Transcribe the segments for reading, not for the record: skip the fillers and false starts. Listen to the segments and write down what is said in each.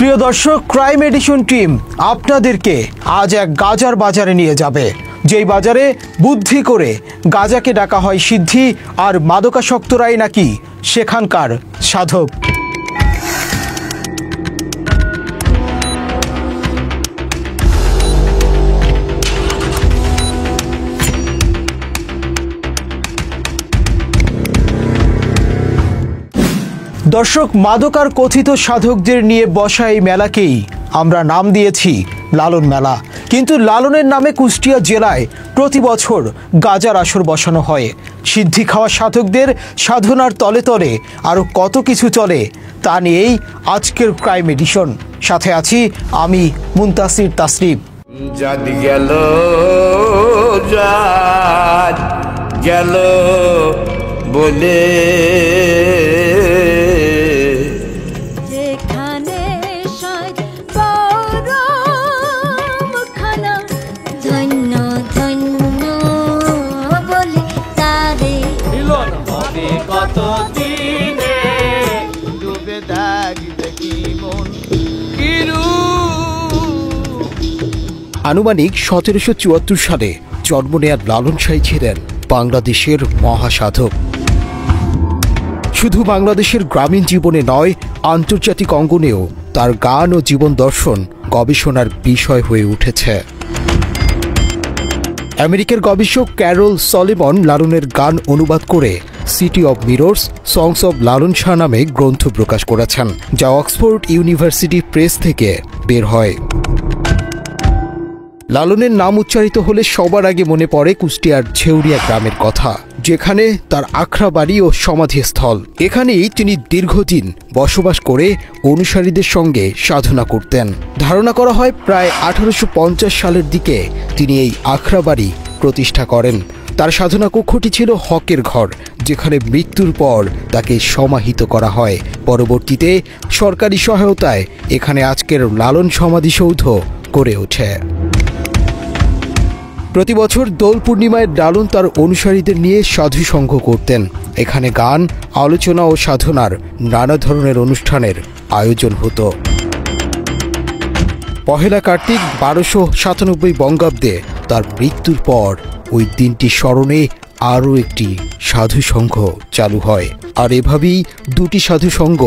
প্রিয় দর্শক, crime addition team আপনাদেরকে আজ এক গাজার বাজারে নিয়ে যাবে, যেই বাজারে বুদ্ধি করে গাজাকে ডাকা হয় সিদ্ধি, আর মাদকাসক্তরাই নাকি সেখানকার সাধক। দর্শক, মাদকার কথিত সাধকদের নিয়ে বসা এই মেলাকেই আমরা নাম দিয়েছি লালন মেলা। কিন্তু লালনের নামে কুষ্টিয়া জেলায় প্রতি বছর গাজার আসর বসানো হয়। সিদ্ধি খাওয়া সাধকদের সাধনার তলে তলে আরও কত কিছু চলে তা নিয়েই আজকের ক্রাইম এডিশন। সাথে আছি আমি মুনতাসির তাসরিফ। জাদ গেল জাদ গেল বলে আনুমানিক 1774 সালে জন্ম নেয়া লালন সাঁই ছিলেন বাংলাদেশের মহাসাধক। শুধু বাংলাদেশের গ্রামীণ জীবনে নয়, আন্তর্জাতিক অঙ্গনেও তার গান ও জীবন দর্শন গবেষণার বিষয় হয়ে উঠেছে। আমেরিকার গবেষক ক্যারল সলিমন লালনের গান অনুবাদ করে city of mirrors songs of Lalon Shah নামে গ্রন্থ প্রকাশ করেছেন, যা অক্সফোর্ড ইউনিভার্সিটি প্রেস থেকে বের হয়। লালনের নাম উচ্চারিত হলে সবার আগে মনে পড়ে কুষ্টিয়ার ছেউরিয়া গ্রামের কথা, যেখানে তার আখড়া বাড়ি ও সমাধিস্থল। এখানেই তিনি দীর্ঘদিন বসবাস করে অনুসারীদের সঙ্গে সাধনা করতেন। ধারণা করা হয় প্রায় 1850 সালের দিকে তিনি এই আখড়া বাড়ি প্রতিষ্ঠা করেন। তার সাধনা কক্ষটি ছিল হকের ঘর, যেখানে মৃত্যুর পর তাকে সমাহিত করা হয়। পরবর্তীতে সরকারি সহায়তায় এখানে আজকের লালন সমাধিসৌধ গড়ে ওঠে। প্রতি বছর দোল পূর্ণিমায় লালন তার অনুসারীদের নিয়ে সাধু সংঘ করতেন। এখানে গান, আলোচনা ও সাধনার নানা ধরনের অনুষ্ঠানের আয়োজন হতো। পহেলা কার্তিক 1297 বঙ্গাব্দে তার মৃত্যুর পর ওই দিনটি স্মরণে আরও একটি সাধু সংঘ চালু হয়, আর এভাবেই দুটি সাধু সংঘ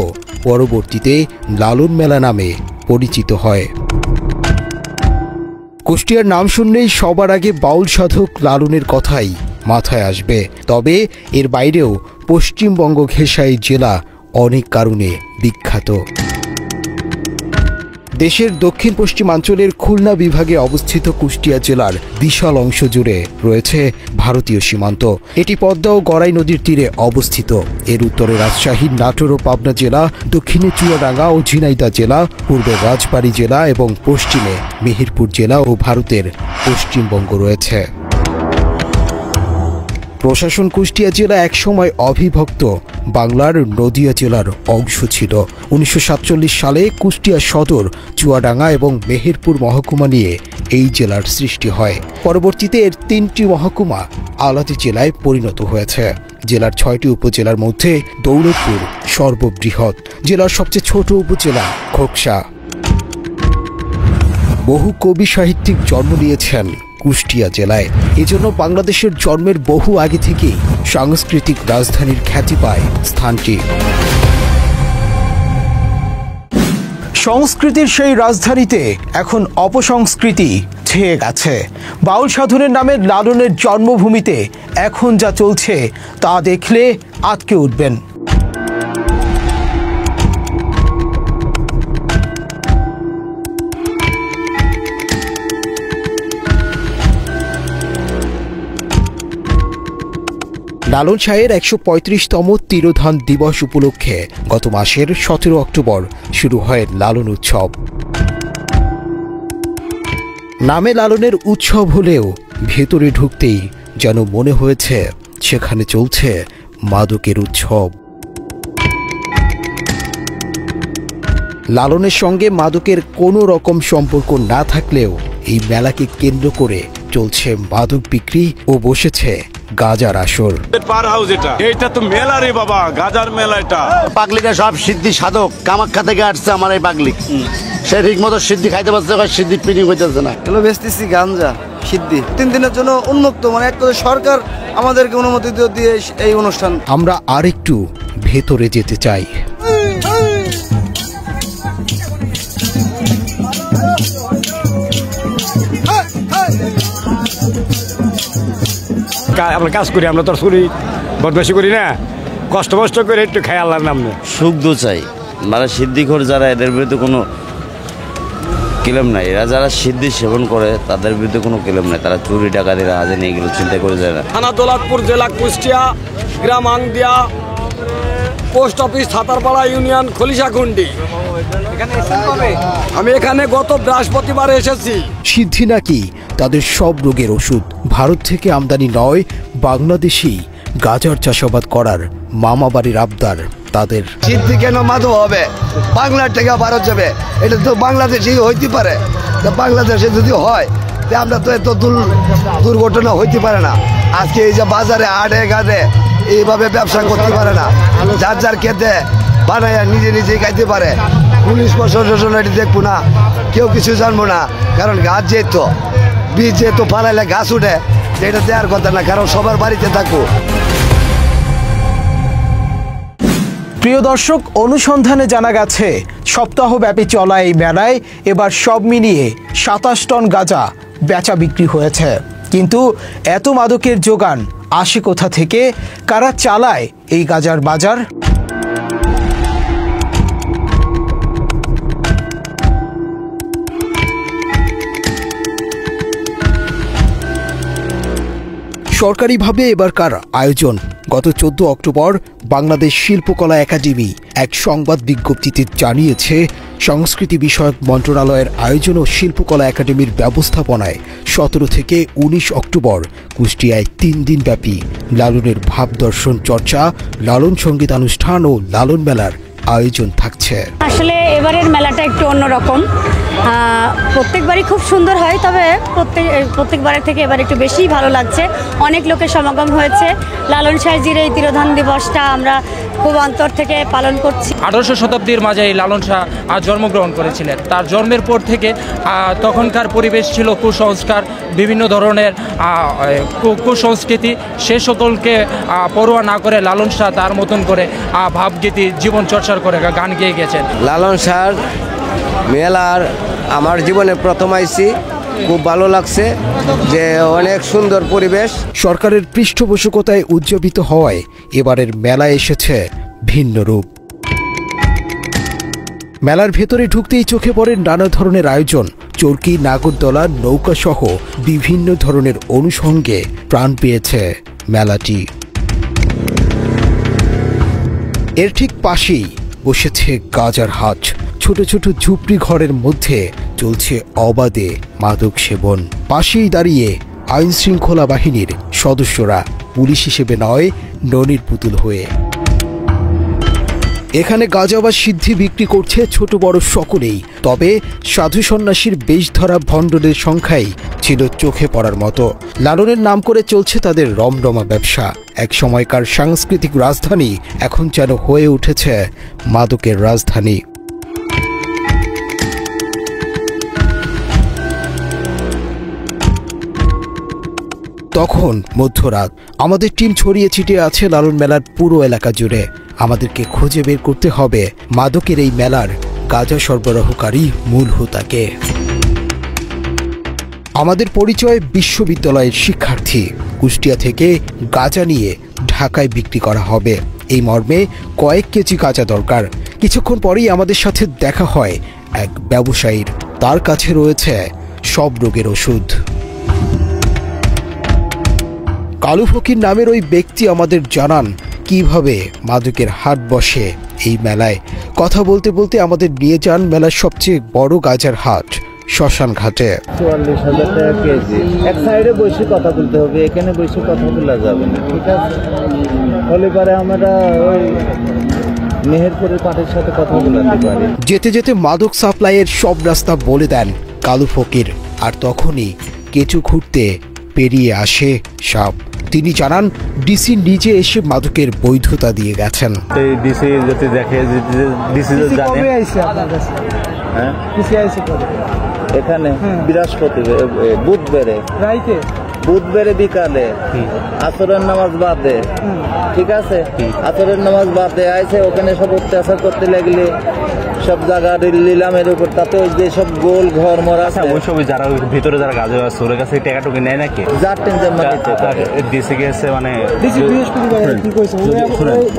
পরবর্তীতে লালন মেলা নামে পরিচিত হয়। কুষ্টিয়ার নাম শুনলেই সবার আগে বাউল সাধক লালনের কথাই মাথায় আসবে। তবে এর বাইরেও পশ্চিমবঙ্গ ঘেঁষা এই জেলা অনেক কারণে বিখ্যাত। দেশের দক্ষিণ পশ্চিমাঞ্চলের খুলনা বিভাগে অবস্থিত কুষ্টিয়া জেলার বিশাল অংশ জুড়ে রয়েছে ভারতীয় সীমান্ত। এটি পদ্মা ও গড়াই নদীর তীরে অবস্থিত। এর উত্তরে রাজশাহী, নাটোর ও পাবনা জেলা, দক্ষিণে চুয়াডাঙ্গা ও ঝিনাইদহ জেলা, পূর্বে রাজবাড়ী জেলা এবং পশ্চিমে মেহেরপুর জেলা ও ভারতের পশ্চিমবঙ্গ রয়েছে। প্রশাসন কুষ্টিয়া জেলা একসময় অবিভক্ত বাংলার নদিয়া জেলার অংশ ছিল। 1947 সালে কুষ্টিয়া সদর, চুয়াডাঙ্গা এবং মেহেরপুর মহকুমা নিয়ে এই জেলার সৃষ্টি হয়। পরবর্তীতে এর 3টি মহকুমা আলাদা জেলায় পরিণত হয়েছে। জেলার 6টি উপজেলার মধ্যে দৌলতপুর সর্ববৃহৎ। জেলার সবচেয়ে ছোট উপজেলা খোকসা। বহু কবি সাহিত্যিক জন্ম নিয়েছেন কুষ্টিয়া জেলায়। এজন্য বাংলাদেশের জন্মের বহু আগে থেকেই সাংস্কৃতিক রাজধানীর খ্যাতি পায় স্থানটি। সংস্কৃতির সেই রাজধানীতে এখন অপসংস্কৃতি ছেয়ে গেছে। বাউল সাধনের নামে লালনের জন্মভূমিতে এখন যা চলছে তা দেখলে আঁতকে উঠবেন। লালন শাহের 135তম তিরোধান দিবস উপলক্ষে গত মাসের 17 অক্টোবর শুরু হয় লালন উৎসব। নামে লালনের উৎসব হলেও ভেতরে ঢুকতেই যেন মনে হয়েছে সেখানে চলছে মাদকের উৎসব। লালনের সঙ্গে মাদকের কোনো রকম সম্পর্ক না থাকলেও এই মেলাকে কেন্দ্র করে চলছে মাদক বিক্রি ও বসেছে গাজার আসর। পার হাউস এটা তো মেলা রে বাবা, গাজার মেলা। এটা পাগলিরা সব সিদ্ধি সাধক, কামাখ্যা থেকে আসছে আমার এই পাগলি। সে ঠিক মতো সিদ্ধি খাইতে পারছে, সিদ্ধি পিনি হইতেছে না। এগুলো বেচতেছি গাঞ্জা সিদ্ধি 3 দিনের জন্য উন্মুক্ত, মানে এক কথা সরকার আমাদেরকে অনুমতি দিয়ে এই অনুষ্ঠান। আমরা আরেকটু ভেতরে যেতে চাই। আমরা কাজ করি, আমরা তো চুরি বদমাশি করি না, কষ্ট করে একটু খাই আল্লাহর নাম নিয়ে। সুখ চাই, মানে সিদ্ধিখোর যারা, এদের বিরুদ্ধে কোনো ক্লেম নাই। এরা যারা সিদ্ধি সেবন করে তাদের বিরুদ্ধে কোনো ক্লেম নাই। তারা চুরি ডাকাতি রাজনীতি এগুলো চিন্তা করে যায় না। থানা দৌলতপুর, জেলা কুষ্টিয়া, গ্রাম আংদিয়া, পোস্ট অফিস ছাতারপাড়া ইউনিয়ন খলিশাকুন্ডি। আমি এখানে গত বৃহস্পতিবার এসেছি। সিদ্ধি নাকি তাদের সব রোগের ওষুধ। ভারত থেকে আমদানি নয়, বাংলাদেশি গাজার চাষাবাদ করার মামা বাড়ির আবদার তাদের। সিদ্ধি কেন মাদক হবে? বাংলার থেকে ভারত যাবে, এটা তো বাংলাদেশেই হইতে পারে। বাংলাদেশে যদি হয় আমরা তো এত দুর্ঘটনা হইতে পারে না। আজকে এই যে বাজারে আড়ে গাড়ে এইভাবে ব্যবসা করতে পারে না, যার যার খেতে বানায় নিজেই খাইতে পারে। পুলিশ প্রশাসন এটি দেখবো না, কেউ কিছু জানবো না, কারণ গাছ যেহেতু বীজ যেহেতু ফালাইলে গাছ উঠে, এটা দেওয়ার কথা না, কারণ সবার বাড়িতে থাকবো। প্রিয় দর্শক, অনুসন্ধানে জানা গেছে সপ্তাহব্যাপী চলা এই মেলায় এবার সব মিলিয়ে 27 টন গাঁজা বেচা বিক্রি হয়েছে। কিন্তু এত মাদকের যোগান আসে কোথা থেকে? কারা চালায় এই গাঁজার বাজার? সরকারিভাবে এবারকার আয়োজন গত 14 অক্টোবর বাংলাদেশ শিল্পকলা একাডেমি এক সংবাদ বিজ্ঞপ্তিতে জানিয়েছে, সংস্কৃতি বিষয়ক মন্ত্রণালয়ের আয়োজন ও শিল্পকলা একাডেমির ব্যবস্থাপনায় 17 থেকে 19 অক্টোবর কুষ্টিয়ায় 3 দিনব্যাপী লালনের ভাব দর্শন চর্চা, লালন সঙ্গীতানুষ্ঠান ও লালন মেলার আয়োজন থাকছে। আসলে এবারের মেলাটা একটু অন্যরকম। প্রত্যেকবারই খুব সুন্দর হয়, তবে প্রত্যেকবারের থেকে এবার একটু বেশিই ভালো লাগছে। অনেক লোকের সমাগম হয়েছে। লালন সাহেজির এই তিরোধান দিবসটা আমরা খুব অন্তর থেকে পালন করছি। 18শো শতাব্দীর মাঝে এই লালন শাহ জন্মগ্রহণ করেছিলেন। তার জন্মের পর থেকে তখনকার পরিবেশ ছিল কুসংস্কার, বিভিন্ন ধরনের কুসংস্কৃতি। সে সকলকে পরোয়া না করে লালন শাহ তার মতন করে ভাবগীতি জীবন চর্চার করে গান গেয়ে গেছেন। লালন শাহর মেলার আমার জীবনে প্রথম আইছি, খুব ভালো লাগছে, যে অনেক সুন্দর পরিবেশ। সরকারের পৃষ্ঠপোষকতায় উদযাপিত হওয়ায় এবারের মেলায় এসেছে ভিন্ন রূপ। মেলার ভেতরে ঢুকতেই চোখে পড়ে নানা ধরনের আয়োজন, চরকি, নাগরদোলা, নৌকা সহ বিভিন্ন ধরনের অনুষঙ্গে প্রাণ পেয়েছে মেলাটি। এর ঠিক পাশেই বসেছে গাজার হাট। ছোট ছোট ঝুপড়ি ঘরের মধ্যে চলছে অবাধে মাদক সেবন। পাশেই দাঁড়িয়ে আইন শৃঙ্খলা বাহিনীর সদস্যরা, পুলিশ হিসেবে নয়, ননির পুতুল হয়ে। এখানে গাঁজা বা সিদ্ধি বিক্রি করছে ছোট বড় সকলেই। তবে সাধু সন্ন্যাসীর বেশ ধরা ভণ্ডদের সংখ্যাই ছিল চোখে পড়ার মতো। লালনের নাম করে চলছে তাদের রমরমা ব্যবসা। এক সময়কার সাংস্কৃতিক রাজধানী এখন যেন হয়ে উঠেছে মাদকের রাজধানী। তখন মধ্যরাত। আমাদের টিম ছড়িয়ে ছিটিয়ে আছে লালন মেলার পুরো এলাকা জুড়ে। আমাদেরকে খুঁজে বের করতে হবে মাদকের এই মেলার গাঁজা সরবরাহকারী মূল হোতাকে। আমাদের পরিচয় বিশ্ববিদ্যালয়ের শিক্ষার্থী। কুষ্টিয়া থেকে গাঁজা নিয়ে ঢাকায় বিক্রি করা হবে, এই মর্মে কয়েক কেজি গাঁজা দরকার। কিছুক্ষণ পরেই আমাদের সাথে দেখা হয় এক ব্যবসায়ীর। তার কাছে রয়েছে সব রোগের ওষুধ। কালু ফকির নামের ওই ব্যক্তি আমাদের জানান কিভাবে মাদকের হাট বসে এই মেলায়। কথা বলতে বলতে আমাদের নিয়ে যান মেলার সবচেয়ে বড় গাজার হাট শ্মশান ঘাটে। 44,000 টাকা কেজি। এক সাইডে বসে কথা বলতে হবে, এখানে বসে কথা বলা যাবে না, ঠিক আছে? হলে পরে আমরা ওই মেহেরপুরের পাটের সাথে কথা বলতে পারি। যেতে যেতে মাদক সাপ্লাইয়ের সব রাস্তা বলে দেন কালু ফকির। আর তখনই কেঁচু ঘুরতে পেরিয়ে আসে সাপ। তিনি জানান ডিসি নিজে এসে মাদকের বৈধতা দিয়ে গেছেন। ডিসি যদি দেখে, ডিসি জানে হ্যাঁ কিসে আইছে করে এখানে বৃহস্পতিবার বুধবারে রাইতে বুধবারে বিকালে আসরের নামাজ বাদে ঠিক আছে আসরের নামাজ বাদে আইছে ওখানে সব অত্যাচার করতে লাগলে সব জায়গা নিলামের উপর তাতে ওই যে সব গোল ঘর মরা আছে ওই সব যারা ভিতরে যারা গাজে আছে ওর কাছে টাকা টুকি নেয় নাকি যার টেনশন দিছে গেছে মানে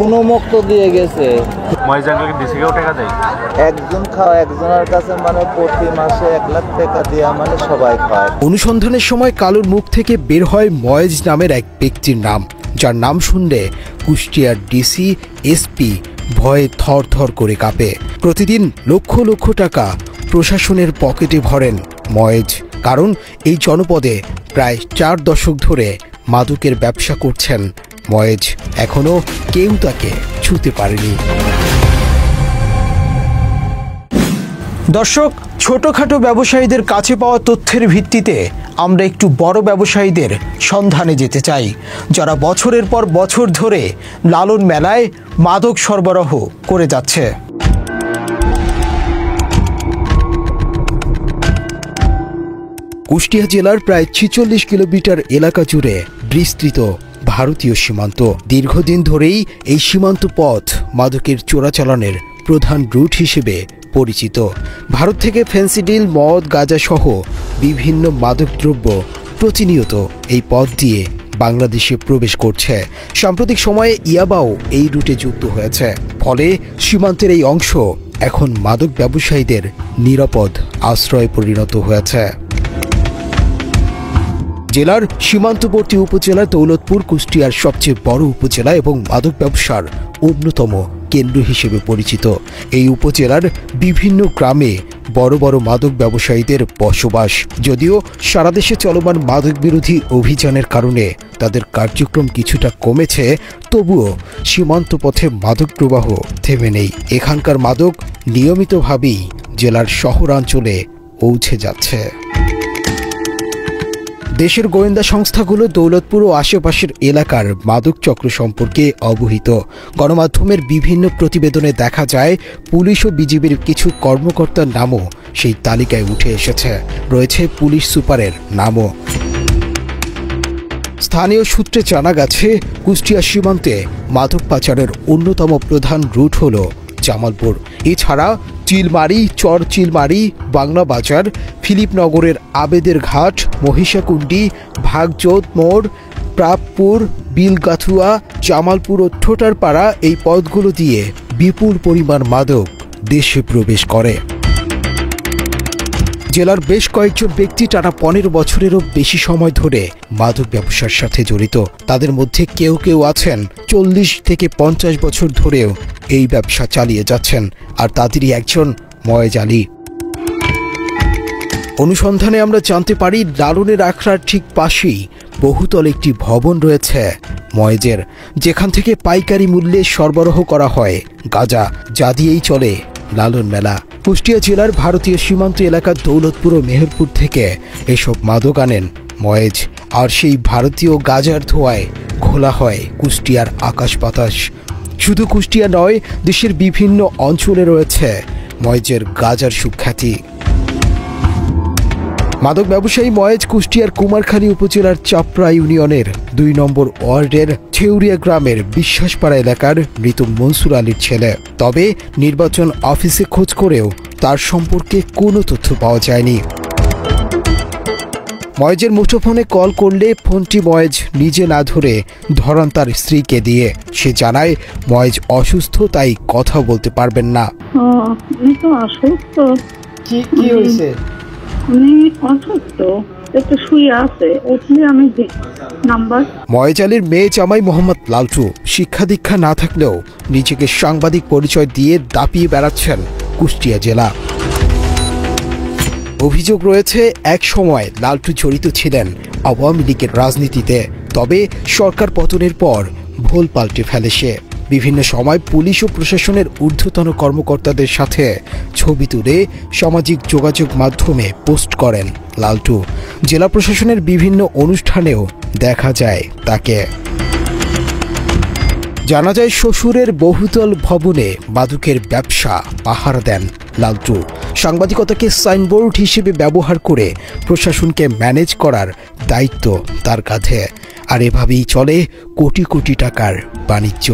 উন্মুক্ত দিয়ে গেছে ময় জানলে দিছে কেউ টাকা দেয় একজন খাওয়া একজনের কাছে মানে প্রতি মাসে 1 লাখ টাকা দিয়া মানে সবাই খায়। অনুসন্ধানের সময় কালুর মুখ থেকে বের হয় ময়েজ নামের এক ব্যক্তির নাম, যার নাম শুনলে কুষ্টিয়ার ডিসি এসপি ভয়ে থরথর করে কাঁপে। প্রতিদিন লক্ষ লক্ষ টাকা প্রশাসনের পকেটে ভরেন ময়েজ, কারণ এই জনপদে প্রায় 4 দশক ধরে মাদকের ব্যবসা করছেন ময়েজ। এখনো কেউ তাকে ছুঁতে পারেনি। দর্শক, ছোটখাটো ব্যবসায়ীদের কাছে পাওয়া তথ্যের ভিত্তিতে আমরা একটু বড় ব্যবসায়ীদের সন্ধানে যেতে চাই, যারা বছরের পর বছর ধরে লালন মেলায় মাদক সরবরাহ করে যাচ্ছে। কুষ্টিয়া জেলার প্রায় 46 কিলোমিটার এলাকা জুড়ে বিস্তৃত ভারতীয় সীমান্ত। দীর্ঘদিন ধরেই এই সীমান্ত পথ মাদকের চোরাচালানের প্রধান রুট হিসেবে পরিচিত। ভারত থেকে ফেন্সিডিল, মদ, গাঁজা সহ বিভিন্ন মাদকদ্রব্য প্রতিনিয়ত এই পথ দিয়ে বাংলাদেশে প্রবেশ করছে। সাম্প্রতিক সময়ে ইয়াবাও এই রুটে যুক্ত হয়েছে, ফলে সীমান্তের এই অংশ এখন মাদক ব্যবসায়ীদের নিরাপদ আশ্রয়ে পরিণত হয়েছে। জেলার সীমান্তবর্তী উপজেলা দৌলতপুর কুষ্টিয়ার সবচেয়ে বড় উপজেলা এবং মাদক ব্যবসার অন্যতম কেন্দ্র হিসেবে পরিচিত। এই উপজেলার বিভিন্ন গ্রামে বড় বড় মাদক ব্যবসায়ীদের বসবাস। যদিও সারা দেশে চলমান মাদক বিরোধী অভিযানের কারণে তাদের কার্যক্রম কিছুটা কমেছে, তবুও সীমান্ত পথে মাদক প্রবাহ থেমে নেই। এখানকার মাদক নিয়মিতভাবেই জেলার শহরাঞ্চলে পৌঁছে যাচ্ছে। দেশের গোয়েন্দা সংস্থাগুলো দৌলতপুর ও আশেপাশের এলাকার মাদক চক্র সম্পর্কে অবহিত। গণমাধ্যমের বিভিন্ন প্রতিবেদনে দেখা যায় পুলিশ ও বিজিবির কিছু কর্মকর্তার নামও সেই তালিকায় উঠে এসেছে, রয়েছে পুলিশ সুপারের নামও। স্থানীয় সূত্রে জানা গেছে কুষ্টিয়া সীমান্তে মাদক পাচারের অন্যতম প্রধান রুট হল জামালপুর। এছাড়া চিলমারি, চর চিলমারি, বাংলা বাজার, ফিলিপনগরের আবেদের ঘাট, মহিষাকুণ্ডি, ভাগজোত মোড়, প্রাপপুর, বিলগাথুয়া, জামালপুর ও ঠোঁটারপাড়া এই পথগুলো দিয়ে বিপুল পরিমাণ মাদক দেশে প্রবেশ করে। জেলার বেশ কয়েকজন ব্যক্তি টানা 15 বছরেরও বেশি সময় ধরে মাদক ব্যবসার সাথে জড়িত। তাদের মধ্যে কেউ কেউ আছেন 40 থেকে 50 বছর ধরেও এই ব্যবসা চালিয়ে যাচ্ছেন, আর তাদেরই একজন ময়েজ আলী। অনুসন্ধানে আমরা জানতে পারি লালনের আখড়ার ঠিক পাশেই বহুতল একটি ভবন রয়েছে ময়েজের, যেখান থেকে পাইকারি মূল্যে সরবরাহ করা হয় গাঁজা, যা দিয়েই চলে লালন মেলা। কুষ্টিয়া জেলার ভারতীয় সীমান্ত এলাকা দৌলতপুর ও মেহেরপুর থেকে এসব মাদক আনেন ময়েজ, আর সেই ভারতীয় গাঁজার ধোঁয়ায় ঘোলা হয় কুষ্টিয়ার আকাশ বাতাস। শুধু কুষ্টিয়া নয়, দেশের বিভিন্ন অঞ্চলে রয়েছে ময়েজের গাঁজার সুখ্যাতি। মাদক ব্যবসায়ী ময়েজ কুষ্টিয়ার কুমারখালী উপজেলার চাপড়া ইউনিয়নের 2 নম্বর ওয়ার্ডের ছেউরিয়া গ্রামের বিশ্বাসপাড়া এলাকার মৃত মনসুর আলীর ছেলে। তবে নির্বাচন অফিসে খোঁজ করেও তার সম্পর্কে কোনো তথ্য পাওয়া যায়নি। ময়েজের মুঠোফোনে কল করলে ফোনটি ময়েজ নিজে না ধরে ধরান তার স্ত্রীকে দিয়ে। সে জানায় ময়েজ অসুস্থ, তাই কথা বলতে পারবেন না। কি হয়েছে? ময়েজ আলীর মেয়ে জামাই মোহাম্মদ লালটু শিক্ষা দীক্ষা না থাকলেও নিজেকে সাংবাদিক পরিচয় দিয়ে দাপিয়ে বেড়াচ্ছেন কুষ্টিয়া জেলা। অভিযোগ রয়েছে এক সময় লালটু জড়িত ছিলেন আওয়ামী লীগের রাজনীতিতে, তবে সরকার পতনের পর ভোল পাল্টে ফেলে সে। বিভিন্ন সময় পুলিশ ও প্রশাসনের ঊর্ধ্বতন কর্মকর্তাদের সাথে ছবি তুলে সামাজিক যোগাযোগ মাধ্যমে পোস্ট করেন লালটু। জেলা প্রশাসনের বিভিন্ন অনুষ্ঠানেও দেখা যায় তাকে। জানা যায় শ্বশুরের বহুতল ভবনে মাদকের ব্যবসা পাহারা দেন লালটু। সাংবাদিকতাকে সাইনবোর্ড হিসেবে ব্যবহার করে প্রশাসনকে ম্যানেজ করার দায়িত্ব তার কাঁধে। আর এভাবেই চলে কোটি কোটি টাকার বাণিজ্য।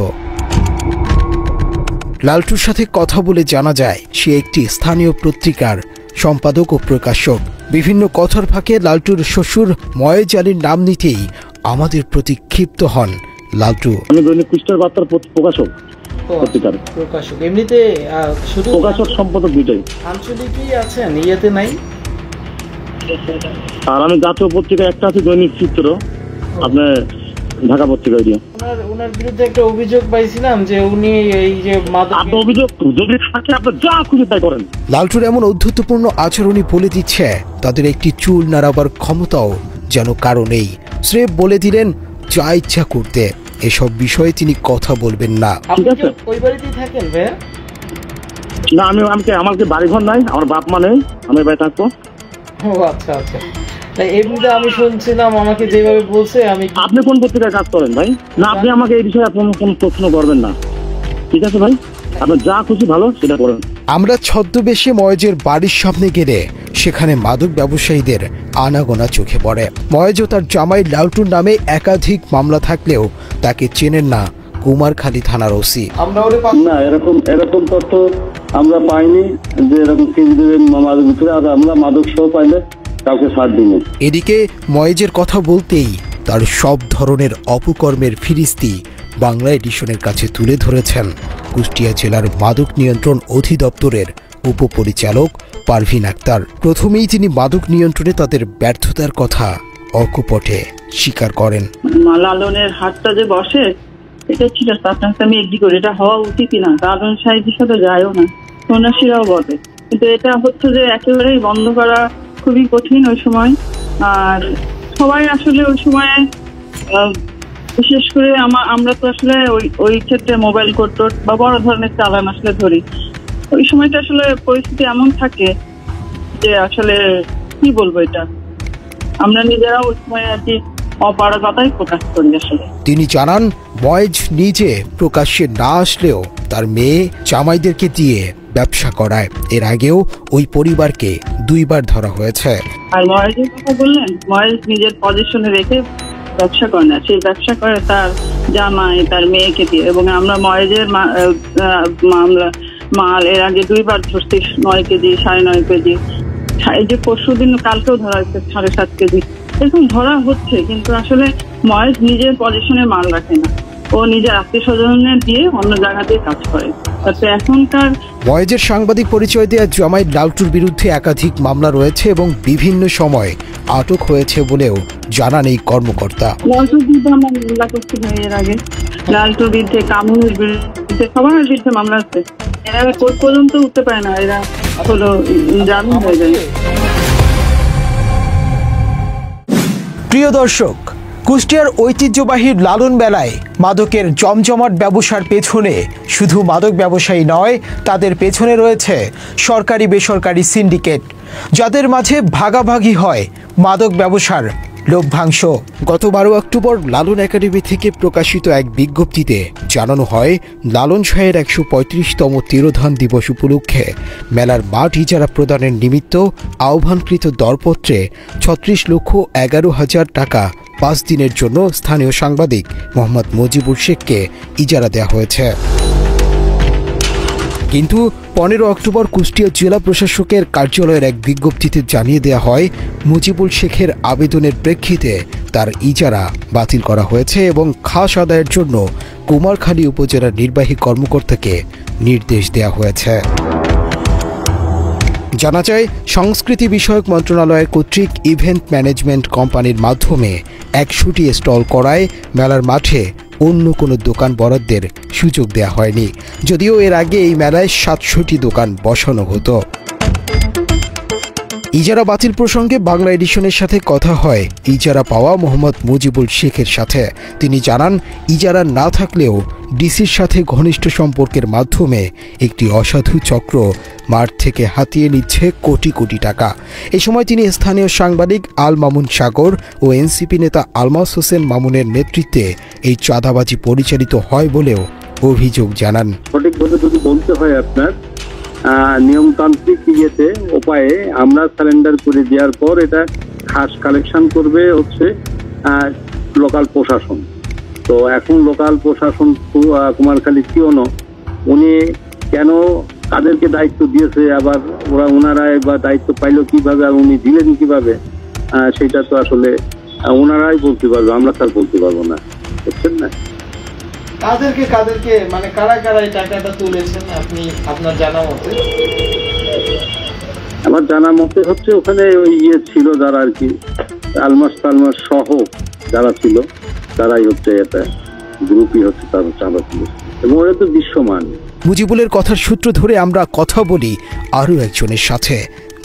লালটুর সাথে কথা বলে জানা যায় সে একটি স্থানীয় পত্রিকার সম্পাদক ও প্রকাশক। বিভিন্ন কথার ফাঁকে লালটুর শ্বশুর ময়েজ আলীর নাম নিতেই আমাদের প্রতি ক্ষিপ্ত হন লালটু। আমি দৈনিক কুষ্টিয়ার বার্তার প্রকাশক, পত্রিকার প্রকাশক। এমনিতে শুধু প্রকাশক সম্পাদক দুইটাই। আঞ্চলিকই আছেন, ইয়েতে নাই? আর আমি জাতীয় পত্রিকায় একটা আছে, দৈনিক চিত্র, আপনার ঢাকা পত্রিকা দিয়ে। ওনার বিরুদ্ধে একটা অভিযোগ পাইছিলাম যে উনি এই যে অভিযোগ যদি থাকে আপনি যা খুশি তাই করেন। লালটুর এমন অধ্যত্বপূর্ণ আচরণই বলে দিচ্ছে তাদের একটি চুল নাড়াবার ক্ষমতাও যেন কারো নেই। স্রেফ বলে দিলেন যা ইচ্ছা করতে, এসব বিষয়ে তিনি কথা বলবেন না। ঠিক আছে, ওই বাড়িতেই থাকেন ভাই? না, আমাকে বাড়িঘর নাই, আমার বাপ মা নেই, আমি বাড়ি থাকবো। ও আচ্ছা আচ্ছা। এমনিতে আমি শুনছিলাম আমাকে যেভাবে বলছে। আপনি কোন পত্রিকায় কাজ করেন ভাই? না, আপনি আমাকে এই বিষয়ে কোনো প্রশ্ন করবেন না, ঠিক আছে ভাই? আপনি যা খুশি ভালো সেটা করেন। আমরা ছদ্মবেশে ময়েজের বাড়ির সামনে গেলে সেখানে মাদক ব্যবসায়ীদের আনাগোনা চোখে পড়ে। ময়েজ ও তার জামাই লালটুর নামে একাধিক মামলা থাকলেও তাকে চেনেন না কুমারখালী থানার ওসি। না, এরকম তথ্য আমরা পাইনি যে এরকম কেজি দেবেন মাদক ভিতরে, আর আমরা মাদক সহ পাইলে কাউকে ছাড় দিই। এদিকে ময়েজের কথা বলতেই তার সব ধরনের অপকর্মের ফিরিস্তি বাংলা এডিশনের কাছে তুলে ধরেছেন কুষ্টিয়া জেলার মাদক নিয়ন্ত্রণ অধিদপ্তরের উপপরিচালক পারভিন আক্তার। প্রথমেই তিনি মাদক নিয়ন্ত্রণে তাদের ব্যর্থতার কথা অকপটে স্বীকার করেন। লালনের হাতটা যে বসে, এটা ঠিক আছে, আপনার সাথে আমি এগ্রি করি, এটা হওয়া উচিতই না। লালন সাহেবের সাথে যায়ও না, সন্ন্যাসীরাও বলে, কিন্তু এটা হচ্ছে যে একেবারেই বন্ধ করা খুবই কঠিন ওই সময়। আর সবাই আসলে ওই সময়, বিশেষ করে আমরা তো আসলে ওই ক্ষেত্রে মোবাইল কোড বা বড় ধরনের চালান আসলে ধরি। ওই সময়টা আসলে পরিস্থিতি এমন থাকে যে আসলে কি বলবো, এটা আমরা নিজেরাও ওই সময় আর কি অপারগতাই প্রকাশ করি আসলে। তিনি জানান ময়েজ নিজে প্রকাশ্যে না আসলেও তার মেয়ে জামাইদেরকে দিয়ে ব্যবসা করায়। এর আগেও ওই পরিবারকে 2 বার ধরা হয়েছে। আর ময়েজের কথা বললেন, ময়েজ নিজের পজিশনে রেখে ব্যবসা করে না, সেই ব্যবসা করে তার জামাই, তার মেয়েকে দিয়ে। এবং আমরা ময়েজের মাল এর আগে 2 বার ধরছি, 9 কেজি, 9.5 কেজি। এই যে পরশুদিন, কালকেও ধরা হয়েছে 7.5 কেজি, এরকম ধরা হচ্ছে। কিন্তু আসলে ময়েজ নিজের পজিশনে মাল রাখে না, ও নিজের আত্মীয় স্বজনের দিয়ে অন্য জায়গা দিয়ে কাজ করে। এখনকার ময়েজের সাংবাদিক পরিচয় দেওয়া জামাই লালটুর বিরুদ্ধে একাধিক মামলা রয়েছে এবং বিভিন্ন সময় আটক হয়েছে বলেও জানান এই কর্মকর্তা। লালটুর বিরুদ্ধে আমরা মামলা করছি ভাই, এর আগে লালটুর বিরুদ্ধে, কামুনের বিরুদ্ধে, সবার বিরুদ্ধে মামলা আছে। এরা কোর্ট পর্যন্ত উঠতে পারে না, এরা হলো জামিন হয়ে যায়। প্রিয় দর্শক, কুষ্টিয়ার ঐতিহ্যবাহী লালন মেলায় মাদকের জমজমাট ব্যবসার পেছনে শুধু মাদক ব্যবসায়ী নয়, তাদের পেছনে রয়েছে সরকারি বেসরকারি সিন্ডিকেট, যাদের মাঝে ভাগাভাগি হয় মাদক ব্যবসার লভ্যাংশ। গত 12 অক্টোবর লালন একাডেমি থেকে প্রকাশিত এক বিজ্ঞপ্তিতে জানানো হয়, লালন শাহের 135তম তিরোধান দিবস উপলক্ষে মেলার মাঠ ইজারা প্রদানের নিমিত্ত আহ্বানকৃত দরপত্রে 36,11,000 টাকা 5 দিনের জন্য স্থানীয় সাংবাদিক মোহাম্মদ মুজিবুল শেখকে ইজারা দেওয়া হয়েছে। কিন্তু 15 অক্টোবর কুষ্টিয়া জেলা প্রশাসকের কার্যালয়ের এক বিজ্ঞপ্তিতে জানিয়ে দেওয়া হয়, মুজিবুল শেখের আবেদনের প্রেক্ষিতে তার ইজারা বাতিল করা হয়েছে এবং খাস আদায়ের জন্য কুমারখালী উপজেলার নির্বাহী কর্মকর্তাকে নির্দেশ দেওয়া হয়েছে। জানা যায়, সংস্কৃতি বিষয়ক মন্ত্রণালয়ের কর্তৃক ইভেন্ট ম্যানেজমেন্ট কোম্পানির মাধ্যমে 100টি স্টল করায় মেলার মাঠে অন্য কোনো দোকান বরাদ্দের সুযোগ দেওয়া হয়নি, যদিও এর আগে এই মেলায় 700টি দোকান বসানো হতো। ইজারা বাতিল প্রসঙ্গে বাংলা এডিশনের সাথে কথা হয় ইজারা পাওয়া মোহাম্মদ মুজিবুল শেখের সাথে। তিনি জানান, ইজারা না থাকলেও ডিসির সাথে ঘনিষ্ঠ সম্পর্কের মাধ্যমে একটি অসাধু চক্র মাঠ থেকে হাতিয়ে নিচ্ছে কোটি কোটি টাকা। এই সময় তিনি স্থানীয় সাংবাদিক আল মামুন সাগর ও এনসিপি নেতা আলমাস হোসেন মামুনের নেতৃত্বে এই চাঁদাবাজি পরিচালিত হয় বলেও অভিযোগ জানান। সঠিকভাবে যদি বলতে হয় আপনার নিয়মতান্ত্রিক উপায়ে আমরা সারেন্ডার করে দেওয়ার পর এটা খাস কালেকশন করবে হচ্ছে লোকাল প্রশাসন। তো এখন লোকাল প্রশাসন কুমারখালী কিওনো উনি কেন তাদেরকে দায়িত্ব দিয়েছে, আবার ওনারাই বা দায়িত্ব পাইলো কিভাবে আর উনি দিলেন কিভাবে, সেটা তো আসলে ওনারাই বলতে পারবে, আমরা তার বলতে পারবো না, বুঝছেন না। কাদেরকে মানে কারা এই টাকাটা তুলেছেন আপনি আপনার জানা মতে? আমার জানা মতে হচ্ছে ওখানে ওই ছিল যারা আর কি আলমাস সহ যারা ছিল তারাই হচ্ছে এটা গ্রুপই হচ্ছে তার চাঁদা তুলেছে এবং ওরা তো দৃশ্যমান। মুজিবুলের কথার সূত্র ধরে আমরা কথা বলি আরও একজনের সাথে,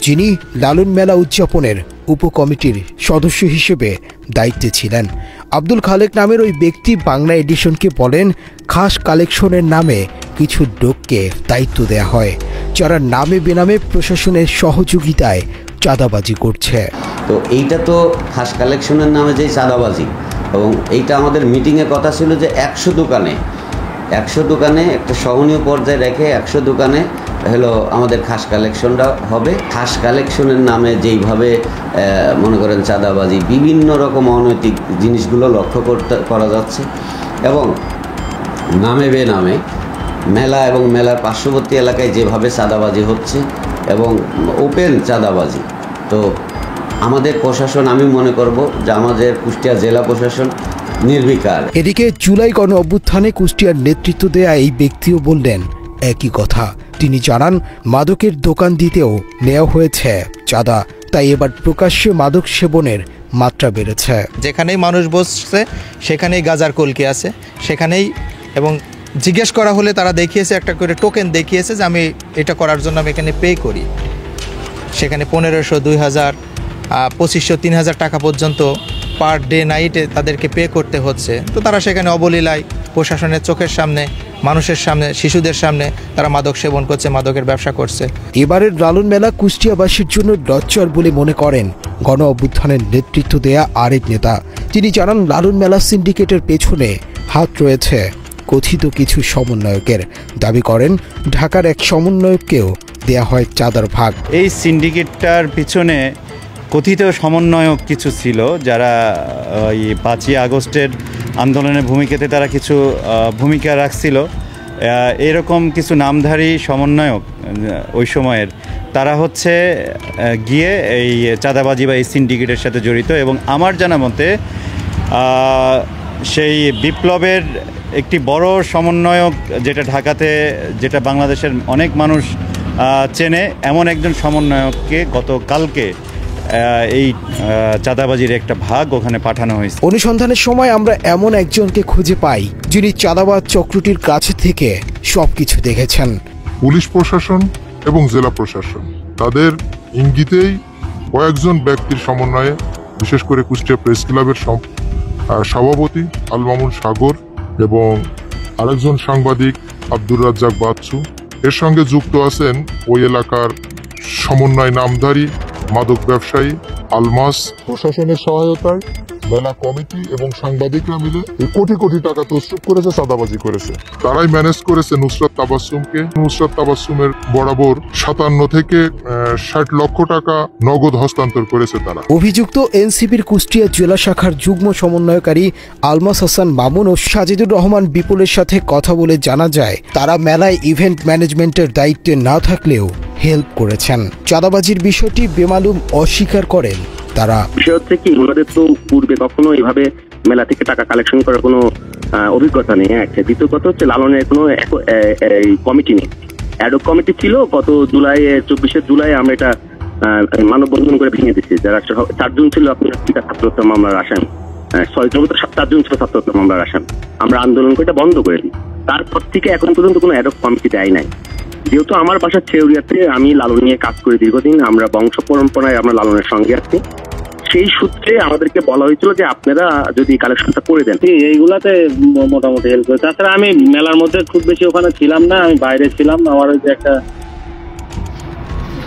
যিনি লালন মেলা উদযাপনের উপকমিটির সদস্য হিসেবে দায়িত্বে ছিলেন। আব্দুল খালেক নামের ওই ব্যক্তি বাংলা এডিশনকে বলেন, খাস কালেকশনের নামে কিছু লোককে দায়িত্ব দেয়া হয় যারা নামে বেনামে প্রশাসনের সহযোগিতায় চাঁদাবাজি করছে। তো এইটা তো খাস কালেকশনের নামে যে চাঁদাবাজি, এবং এইটা আমাদের মিটিংয়ে কথা ছিল যে 100 দোকানে একটা সহনীয় পর্যায়ে রেখে 100 দোকানে হলো আমাদের খাস কালেকশনটা হবে। খাস কালেকশনের নামে যেইভাবে মনে করেন চাঁদাবাজি বিভিন্ন রকম অনৈতিক জিনিসগুলো লক্ষ্য করা যাচ্ছে, এবং নামে বেনামে মেলা এবং মেলার পার্শ্ববর্তী এলাকায় যেভাবে চাঁদাবাজি হচ্ছে এবং ওপেন চাঁদাবাজি, তো আমাদের প্রশাসন, আমি মনে করব যে আমাদের কুষ্টিয়া জেলা প্রশাসন নির্বিকার। এদিকে জুলাই গণ অভ্যুত্থানে কুষ্টিয়ার নেতৃত্ব দেয়া এই ব্যক্তিও বললেন একই কথা। তিনি জানান, মাদকের দোকান দিতেও নেওয়া হয়েছে চাঁদা, তাই এবার প্রকাশ্যে মাদক সেবনের মাত্রা বেড়েছে। যেখানেই মানুষ বসছে সেখানেই গাজার কলকি আছে সেখানেই, এবং জিজ্ঞেস করা হলে তারা দেখিয়েছে একটা করে টোকেন দেখিয়েছে যে আমি এটা করার জন্য আমি এখানে পে করি। সেখানে 1500, 2000, 2500, 3000 টাকা পর্যন্ত পার ডে নাইটে তাদেরকে পে করতে হচ্ছে। তো তারা সেখানে অবলীলায় প্রশাসনের চোখের সামনে, মানুষের সামনে, শিশুদের সামনে তারা মাদক সেবন করছে, মাদকের ব্যবসা করছে। এবারের লালন মেলা কুষ্টিয়াবাসীর জন্য লজ্জার বলে মনে করেন গণ অভ্যুত্থানের নেতৃত্ব দেয়া আরেক নেতা। তিনি জানান, লালন মেলা সিন্ডিকেটের পেছনে হাত রয়েছে কথিত কিছু সমন্বয়কের। দাবি করেন, ঢাকার এক সমন্বয়ককেও দেয়া হয় চাঁদার ভাগ। এই সিন্ডিকেটটার পিছনে কথিত সমন্বয়ক কিছু ছিল, যারা ওই 5ই আগস্টের আন্দোলনের ভূমিকাতে তারা কিছু ভূমিকা রাখছিল। এরকম কিছু নামধারী সমন্বয়ক ওই সময়ের, তারা হচ্ছে গিয়ে এই চাঁদাবাজি বা এই সিন্ডিকেটের সাথে জড়িত। এবং আমার জানা মতে সেই বিপ্লবের একটি বড় সমন্বয়ক, যেটা ঢাকাতে, যেটা বাংলাদেশের অনেক মানুষ চেনে, এমন একজন সমন্বয়ককে গতকালকে এই চাঁদাবাজির একটা ভাগ ওখানে পাঠানো হয়েছে। অনুসন্ধানের সময় আমরা এমন একজনকে খুঁজে পাই যিনি চাঁদাবাজ চক্রটির কাছ থেকে সবকিছু দেখেছেন। পুলিশ প্রশাসন এবং জেলা প্রশাসন তাদের ইঙ্গিতেই কয়েকজন ব্যক্তির সমন্বয়ে, বিশেষ করে কুষ্টিয়া প্রেস ক্লাবের সভাপতি আল মামুন সাগর এবং আরেকজন সাংবাদিক আব্দুর রাজ্জাক বাচ্চু, এর সঙ্গে যুক্ত আছেন ওই এলাকার সমন্বয় নামধারী মাদক ব্যবসায়ী আলমাস। প্রশাসনের সহায়তায় মেলা কমিটি এবং সাংবাদিকরা মিলে কোটি কোটি টাকা তসরুপ করেছে, চাঁদাবাজি করেছে। তারাই ম্যানেজ করেছে নুসরাত তাবাসসুমকে। নুসরাত তাবাসসুমের বরাবর 57 থেকে 60 লক্ষ টাকা নগদ হস্তান্তর করেছে তারা। অভিযুক্ত এনসিপির কুষ্টিয়া জেলা শাখার যুগ্ম সমন্বয়কারী আলমাস হাসান মামুন ও সাজিদুর রহমান বিপুলের সাথে কথা বলে জানা যায়, তারা মেলায় ইভেন্ট ম্যানেজমেন্টের দায়িত্বে না থাকলেও হেল্প করেছেন। চাঁদাবাজির বিষয়টি বেমালুম অস্বীকার করেন তারা। বিষয় হচ্ছে কি, আমাদের তো পূর্বে কখনো এইভাবে মেলা থেকে টাকা কালেকশন করার কোনো অভিজ্ঞতা নেই। দ্বিতীয় কথা হচ্ছে, লালনের কোনো কমিটি নেই। অ্যাডক কমিটি ছিল গত 24শে জুলাই আমরা এটা মানববন্ধন করে ভেঙে দিচ্ছি। যারা 4 জন ছিল আপনার ছাত্র হত্যা মামলার আসামি, 6 জন 7 জন ছিল ছাত্র হত্যা মামলার আসামি। আমরা আন্দোলন করে এটা বন্ধ করে দিই। তারপর থেকে এখন পর্যন্ত কোনো অ্যাডক কমিটি দেয় নাই। যেহেতু আমার বাসা ছেউরিয়াতে, আমি লালন নিয়ে কাজ করি দীর্ঘদিন, আমরা বংশ পরম্পরায় আমরা লালনের সঙ্গে আছি। সেই সূত্রে আমাদেরকে বলা হয়েছিল যে আপনারা যদি কালেকশনটা করে দেন। এইগুলাতে মোটামুটি হেল্প করে। তাছাড়া আমি মেলার মধ্যে খুব বেশি ওখানে ছিলাম না, আমি বাইরে ছিলাম। আমার ওই যে একটা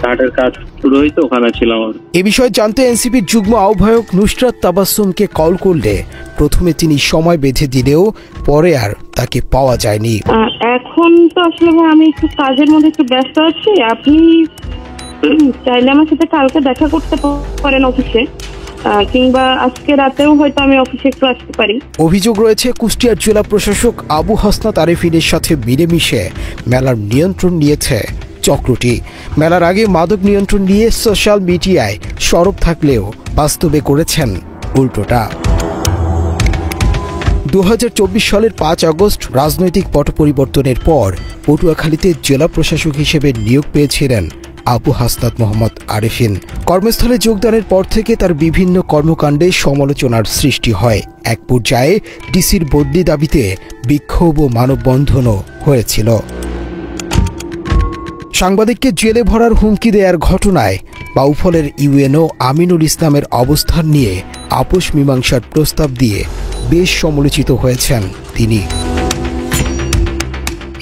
কার্ডের কাজ শুরু হয়েছে, ওখানে ছিলাম। এ বিষয়ে জানতে এনসিপির যুগ্ম আহ্বায়ক নুসরাত তাবাসসুমকে কল করলে প্রথমে তিনি সময় বেঁধে দিলেও পরে আর তাকে পাওয়া যায়নি। এখন তো আসলে আমি একটু কাজের মধ্যে একটু ব্যস্ত আছি। আপনি চাইলে আমার সাথে কালকে দেখা করতে পারেন অফিসে, কিংবা আজকে রাতেও হয়তো আমি অফিসে একটু আসতে পারি। অভিযোগ রয়েছে কুষ্টিয়ার জেলা প্রশাসক আবু হাসনাত আরেফিনের সাথে মিলেমিশে মেলার নিয়ন্ত্রণ নিয়েছে চক্রটি। মেলার আগে মাদক নিয়ন্ত্রণ নিয়ে সোশ্যাল মিডিয়ায় সরব থাকলেও বাস্তবে করেছেন উল্টোটা। 2024 সালের 5 আগস্ট রাজনৈতিক পট পরিবর্তনের পর পটুয়াখালীতে জেলা প্রশাসক হিসেবে নিয়োগ পেয়েছিলেন আবু হাসনাত মোহাম্মদ আরেফিন। কর্মস্থলে যোগদানের পর থেকে তার বিভিন্ন কর্মকাণ্ডে সমালোচনার সৃষ্টি হয়। এক পর্যায়ে ডিসির বদলি দাবিতে বিক্ষোভ ও মানববন্ধনও হয়েছিল। সাংবাদিককে জেলে ভরার হুমকি দেওয়ার ঘটনায় বাউফলের ইউএনও আমিনুল ইসলামের অবস্থান নিয়ে আপোষ মীমাংসার প্রস্তাব দিয়ে বেশ সমালোচিত হয়েছেন তিনি।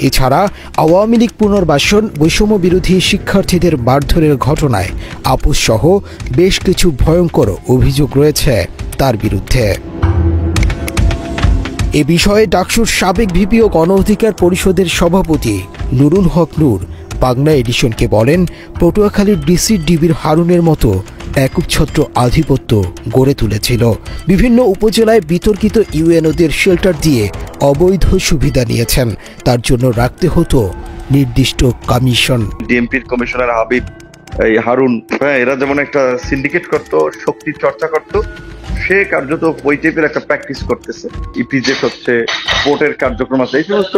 এছাড়া আওয়ামী লীগ পুনর্বাসন, বৈষম্য বিরোধী শিক্ষার্থীদের মারধরের ঘটনায় আপোষ সহ বেশ কিছু ভয়ঙ্কর অভিযোগ রয়েছে তার বিরুদ্ধে। এ বিষয়ে ডাকসুর সাবেক ভিপি ও গণ অধিকার পরিষদের সভাপতি নুরুল হক নূর বাংলা এডিশনকে বলেন, পটুয়াখালীর ডিসি ডিবির হারুনের মতো একচ্ছত্র আধিপত্য গড়ে তুলেছিল। বিভিন্ন উপজেলায় বিতর্কিত ইউএনওদের শেল্টার দিয়ে অবৈধ সুবিধা নিয়েছেন। তার জন্য রাখতে হতো নির্দিষ্ট কমিশন। ডিএমপির কমিশনার হাবিব, এই হারুন, এরা যেমন একটা সিন্ডিকেট করত, শক্তি চর্চা করত, সে কার্যত ওই টাইপের একটা প্র্যাকটিস করতেছে। ইপিজেড হচ্ছে, পোর্টের কার্যক্রম আছে, এই সমস্ত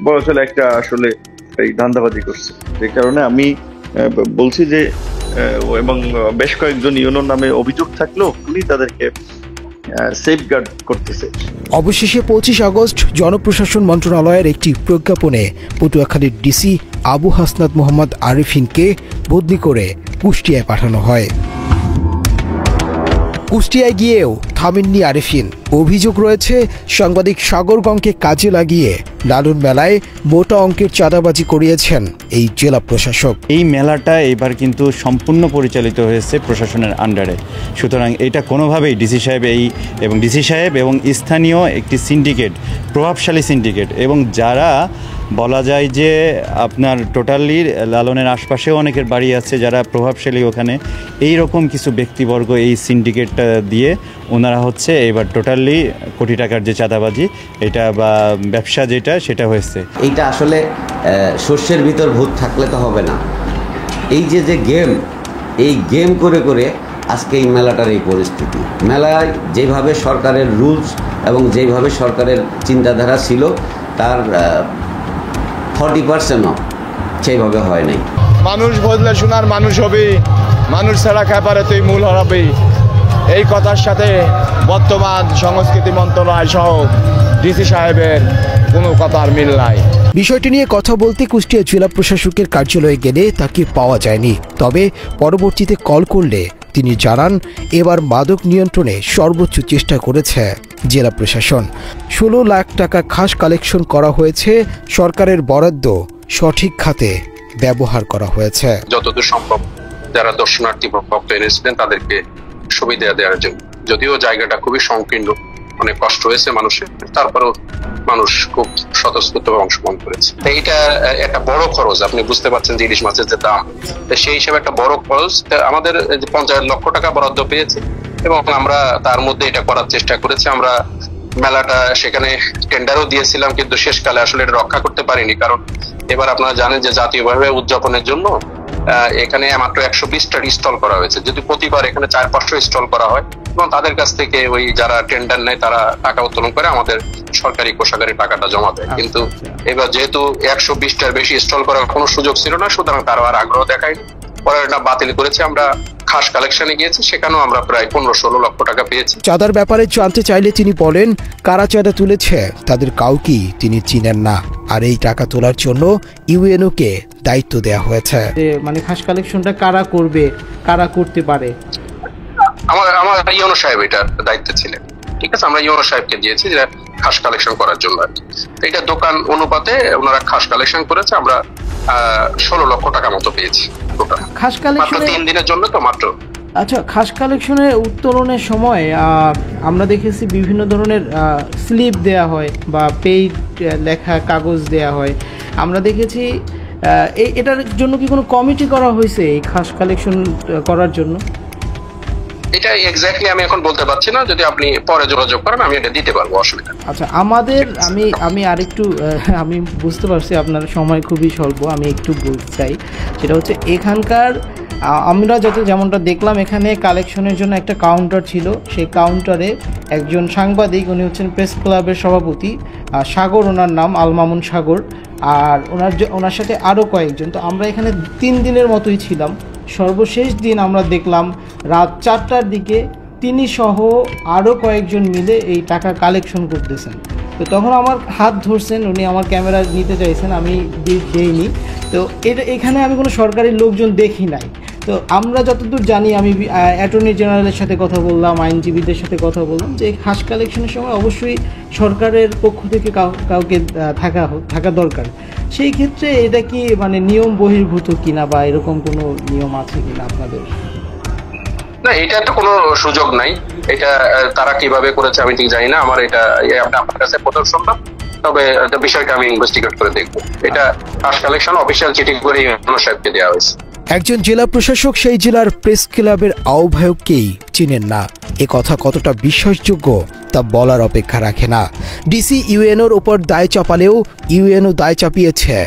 বড় ছেলে একটা আসলে এই ধান্দাবাজি করছে। এই কারণে আমি বলছি যে, এবং বেশ কয়েকজন ইউনোর নামে অভিযোগ থাকলেও উনি তাদেরকে সেফগার্ড করতেছে। অবশেষে 25 আগস্ট জনপ্রশাসন মন্ত্রণালয়ের একটি প্রজ্ঞাপনে পটুয়াখালীর ডিসি আবু হাসনাত মোহাম্মদ আরেফিনকে বদলি করে কুষ্টিয়ায় পাঠানো হয়। কুষ্টিয়ায় গিয়েও থামেননি আরেফিন। অভিযোগ রয়েছে সাংবাদিক সাগর গংকে কাজে লাগিয়ে লালন মেলায় মোটা অঙ্কের চাঁদাবাজি করিয়েছেন এই জেলা প্রশাসক। এই মেলাটা এবার কিন্তু সম্পূর্ণ পরিচালিত হয়েছে প্রশাসনের আন্ডারে, সুতরাং এটা কোনোভাবেই ডিসি সাহেব এবং স্থানীয় একটি সিন্ডিকেট, প্রভাবশালী সিন্ডিকেট, এবং যারা বলা যায় যে আপনার টোটালি লালনের আশপাশেও অনেকের বাড়ি আছে যারা প্রভাবশালী ওখানে, এই রকম কিছু ব্যক্তিবর্গ এই সিন্ডিকেটটা দিয়ে ওনারা হচ্ছে এবার টোটালি কোটি টাকার যে চাঁদাবাজি এটা বা ব্যবসা যেটা সেটা হয়েছে। এইটা আসলে শস্যের ভিতর ভূত থাকলে তো হবে না। এই যে গেম, এই গেম করে করে আজকে এই মেলাটার এই পরিস্থিতি। মেলায় যেভাবে সরকারের রুলস এবং যেভাবে সরকারের চিন্তাধারা ছিল তার 40%ও সেইভাবে হয় নাই। মানুষ বদলে শোনার মানুষ হবে, মানুষ ছাড়া খেপারে তুই মূল হারাবে, এই কথার সাথে বর্তমান সংস্কৃতি মন্ত্রণালয় সহ ডিসি সাহেবের কোনো কথার মিল নাই। বিষয়টি নিয়ে কথা বলতে কুষ্টিয়া জেলা প্রশাসকের কার্যালয়ে গেলে তাকে পাওয়া যায়নি। তবে পরবর্তীতে কল করলে তিনি জানান, এবার মাদক নিয়ন্ত্রণে সর্বোচ্চ চেষ্টা করেছে জেলা প্রশাসন। 16 লাখ টাকা খাস কালেকশন করা হয়েছে। সরকারের বরাদ্দ সঠিক খাতে ব্যবহার করা হয়েছে। যতদূর সম্ভব যারা দর্শনার্থী ভক্ত এনেছিলেন তাদেরকে সুবিধা দেওয়ার জন্য, যদিও জায়গাটা খুবই সংকীর্ণ, অনেক কষ্ট হয়েছে মানুষের, তারপরেও মানুষ খুব স্বতঃস্ফূর্তভাবে অংশগ্রহণ করেছে। এইটা একটা বড় খরচ, আপনি বুঝতে পারছেন যে ইলিশ মাছের যে দাম, সেই হিসাবে একটা বড় খরচ। আমাদের 50 লক্ষ টাকা বরাদ্দ পেয়েছে এবং আমরা তার মধ্যে এটা করার চেষ্টা করেছি। আমরা মেলাটা সেখানে টেন্ডারও দিয়েছিলাম, কিন্তু শেষকালে আসলে এটা রক্ষা করতে পারিনি। কারণ এবার আপনারা জানেন যে জাতীয়ভাবে উদযাপনের জন্য এখানে মাত্র 120টা স্টল করা হয়েছে। যদি প্রতিবার এখানে 400-500 স্টল করা হয় এবং তাদের কাছ থেকে ওই যারা টেন্ডার নেয় তারা টাকা উত্তোলন করে আমাদের সরকারি কোষাগারে টাকাটা জমা দেয়। কিন্তু এবার যেহেতু 120টার বেশি স্টল করার কোনো সুযোগ ছিল না, সুতরাং তারা আর আগ্রহ দেখায়নি, পরে এটা বাতিল করেছে। আমরা খাস কালেকশনে গিয়েছি, সেখানেও আমরা প্রায় 15-16 লক্ষ টাকা পেয়েছি। চাঁদার ব্যাপারে জানতে চাইলে তিনি বলেন, কারা চাঁদা তুলেছে তাদের কাউকেই তিনি চিনেন না, আর এই টাকা তোলার জন্য ইউএনওকে দায়িত্ব দেওয়া হয়েছে। মানে খাস কালেকশনটা কারা করবে, কারা করতে পারে? আমার ইউনো সাহেব এটার দায়িত্বে ছিলেন, ঠিক আছে। আমরা ইউনো সাহেবকে দিয়েছি যে খাস কালেকশন করার জন্য আর কি। এটা দোকান অনুপাতে ওনারা খাস কালেকশন করেছে, আমরা 16 লক্ষ টাকা মতো পেয়েছি টোটাল, খাস মাত্র কালেকশনে 3 দিনের জন্য তো মাত্র। আচ্ছা, খাস কালেকশনে উত্তোলনের সময় আমরা দেখেছি বিভিন্ন ধরনের স্লিপ দেয়া হয় বা পেইড লেখা কাগজ দেয়া হয়। আমরা দেখেছি এটার জন্য কি কোনো কমিটি করা হয়েছে এই খাস কালেকশন করার জন্য? এটা এক্স্যাক্টলি আমি এখন বলতে পারছি না, যদি আপনি পরে যোগাযোগ করেন আমি এটা দিতে পারবো, অসুবিধা নেই। আচ্ছা, আমাদের আমি আরেকটু আমি বুঝতে পারছি আপনার সময় খুবই স্বল্প, আমি একটু বলতে চাই। সেটা হচ্ছে এখানকার আমরা যেমনটা দেখলাম, এখানে কালেকশনের জন্য একটা কাউন্টার ছিল। সেই কাউন্টারে একজন সাংবাদিক, উনি হচ্ছেন প্রেস ক্লাবের সভাপতি সাগর, ওনার নাম আল মামুন সাগর, আর ওনার সাথে আরও কয়েকজন। তো আমরা এখানে 3 দিনের মতোই ছিলাম। সর্বশেষ দিন আমরা দেখলাম রাত 4টার দিকে তিনি সহ আরও কয়েকজন মিলে এই টাকা কালেকশন করতেছেন। তো তখন আমার হাত ধরছেন, উনি আমার ক্যামেরা নিতে চাইছেন, আমি দেইনি। তো এখানে আমি কোনো সরকারি লোকজন দেখি নাই। তো আমরা যতদূর জানি, আমি অ্যাটর্নি জেনারেলের সাথে কথা বললাম, আইনজীবীদের সাথে কথা বললাম, যে খাস কালেকশনের সময় অবশ্যই সরকারের পক্ষ থেকে কাউকে থাকা দরকার। সেই ক্ষেত্রে এটা কি মানে নিয়ম বহির্ভূত কিনা বা এরকম কোনো নিয়ম আছে কিনা আপনাদের? না, এটা তো কোনো সুযোগ নাই। এটা তারা কিভাবে করেছে আমি ঠিক জানি না। আমার এটা আপনার কাছে প্রথম শুনলাম, তবে বিষয়টা আমি ইনভেস্টিগেট করে দেখবো। এটা খাস কালেকশন অফিসিয়াল চিঠি করে ইউনো সাহেবকে দেওয়া হয়েছে। একজন জেলা প্রশাসক সেই জেলার প্রেস ক্লাবের আহ্বায়ককেই চিনেন না, এ কথা কতটা বিশ্বাসযোগ্য তা বলার অপেক্ষা রাখে না। ডিসি ইউএনওর ওপর দায় চাপালেও ইউএনও দায় চাপিয়েছে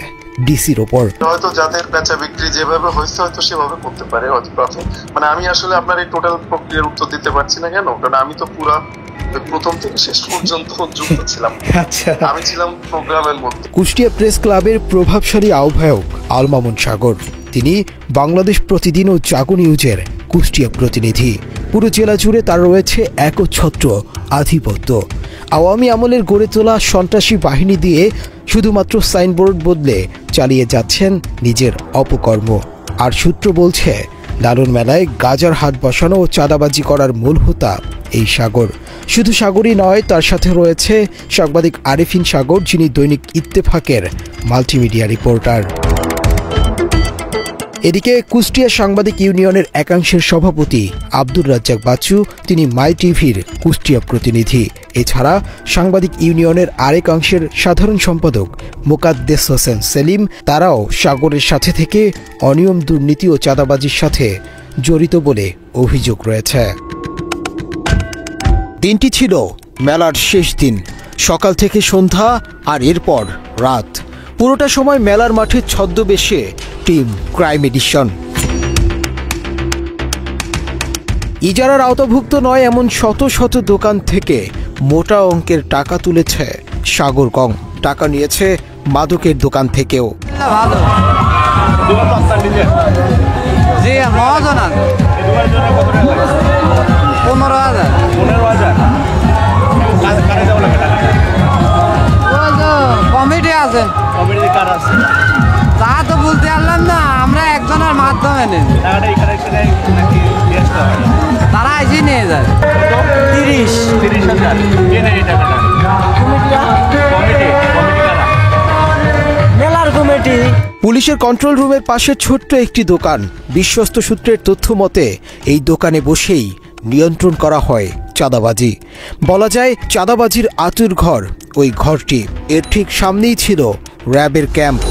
ডিসির ওপর। হয়তো যাদের বেচা বিক্রি যেভাবে হয়েছে হয়তো সেভাবে করতে পারে, হয়তো প্রথম মানে আমি আসলে আপনার এই টোটাল প্রক্রিয়ার উত্তর দিতে পারছি না। কেন? কারণ আমি তো পুরা প্রথম থেকে শেষ পর্যন্ত যুক্ত ছিলাম। আমি ছিলাম প্রোগ্রামের মধ্যে। কুষ্টিয়া প্রেস ক্লাবের প্রভাবশালী আহ্বায়ক আল মামুন সাগর, তিনি বাংলাদেশ প্রতিদিন ও জাগো নিউজের কুষ্টিয়া প্রতিনিধি। পুরো জেলা জুড়ে তার রয়েছে একচ্ছত্র আধিপত্য। আওয়ামী আমলের গড়ে তোলা সন্ত্রাসী বাহিনী দিয়ে শুধুমাত্র সাইনবোর্ড বদলে চালিয়ে যাচ্ছেন নিজের অপকর্ম। আর সূত্র বলছে, লালন মেলায় গাজার হাট বসানো ও চাঁদাবাজি করার মূল হোতা এই সাগর। শুধু সাগরই নয়, তার সাথে রয়েছে সাংবাদিক আরিফিন সাগর, যিনি দৈনিক ইত্তেফাকের মাল্টিমিডিয়া রিপোর্টার। এদিকে কুষ্টিয়া সাংবাদিক ইউনিয়নের একাংশের সভাপতি আব্দুর রাজ্জাক বাচ্চু, তিনি মাই টিভির কুষ্টিয়া প্রতিনিধি। এছাড়া সাংবাদিক ইউনিয়নের আরেক অংশের সাধারণ সম্পাদক মোকাদ্দেস হোসেন সেলিম, তারাও সাগরের সাথে থেকে অনিয়ম, দুর্নীতি ও চাঁদাবাজির সাথে জড়িত বলে অভিযোগ রয়েছে। দিনটি ছিল মেলার শেষ দিন, সকাল থেকে সন্ধ্যা আর এরপর রাত। পুরোটা সময় মেলার মাঠে ছদ্মবেশে টিম ক্রাইম এডিশন। ইজারার আওতাভুক্ত নয় এমন শত শত দোকান থেকে মোটা অঙ্কের টাকা তুলেছে সাগর গং। টাকা নিয়েছে মাদকের দোকান থেকেও। কমিটি আছে, তা তো বলতে পারলাম না, আমরা একজনের মাধ্যমে নেই, তারা এসে নিয়ে যায় 30,000 মেলার কমিটি। পুলিশের কন্ট্রোল রুমের পাশে ছোট্ট একটি দোকান। বিশ্বস্ত সূত্রের তথ্য মতে এই দোকানে বসেই নিয়ন্ত্রণ করা হয় চাঁদাবাজি। বলা যায় চাঁদাবাজির আতুর ঘর ওই ঘরটি। এর ঠিক সামনেই ছিল র্যাবের ক্যাম্প।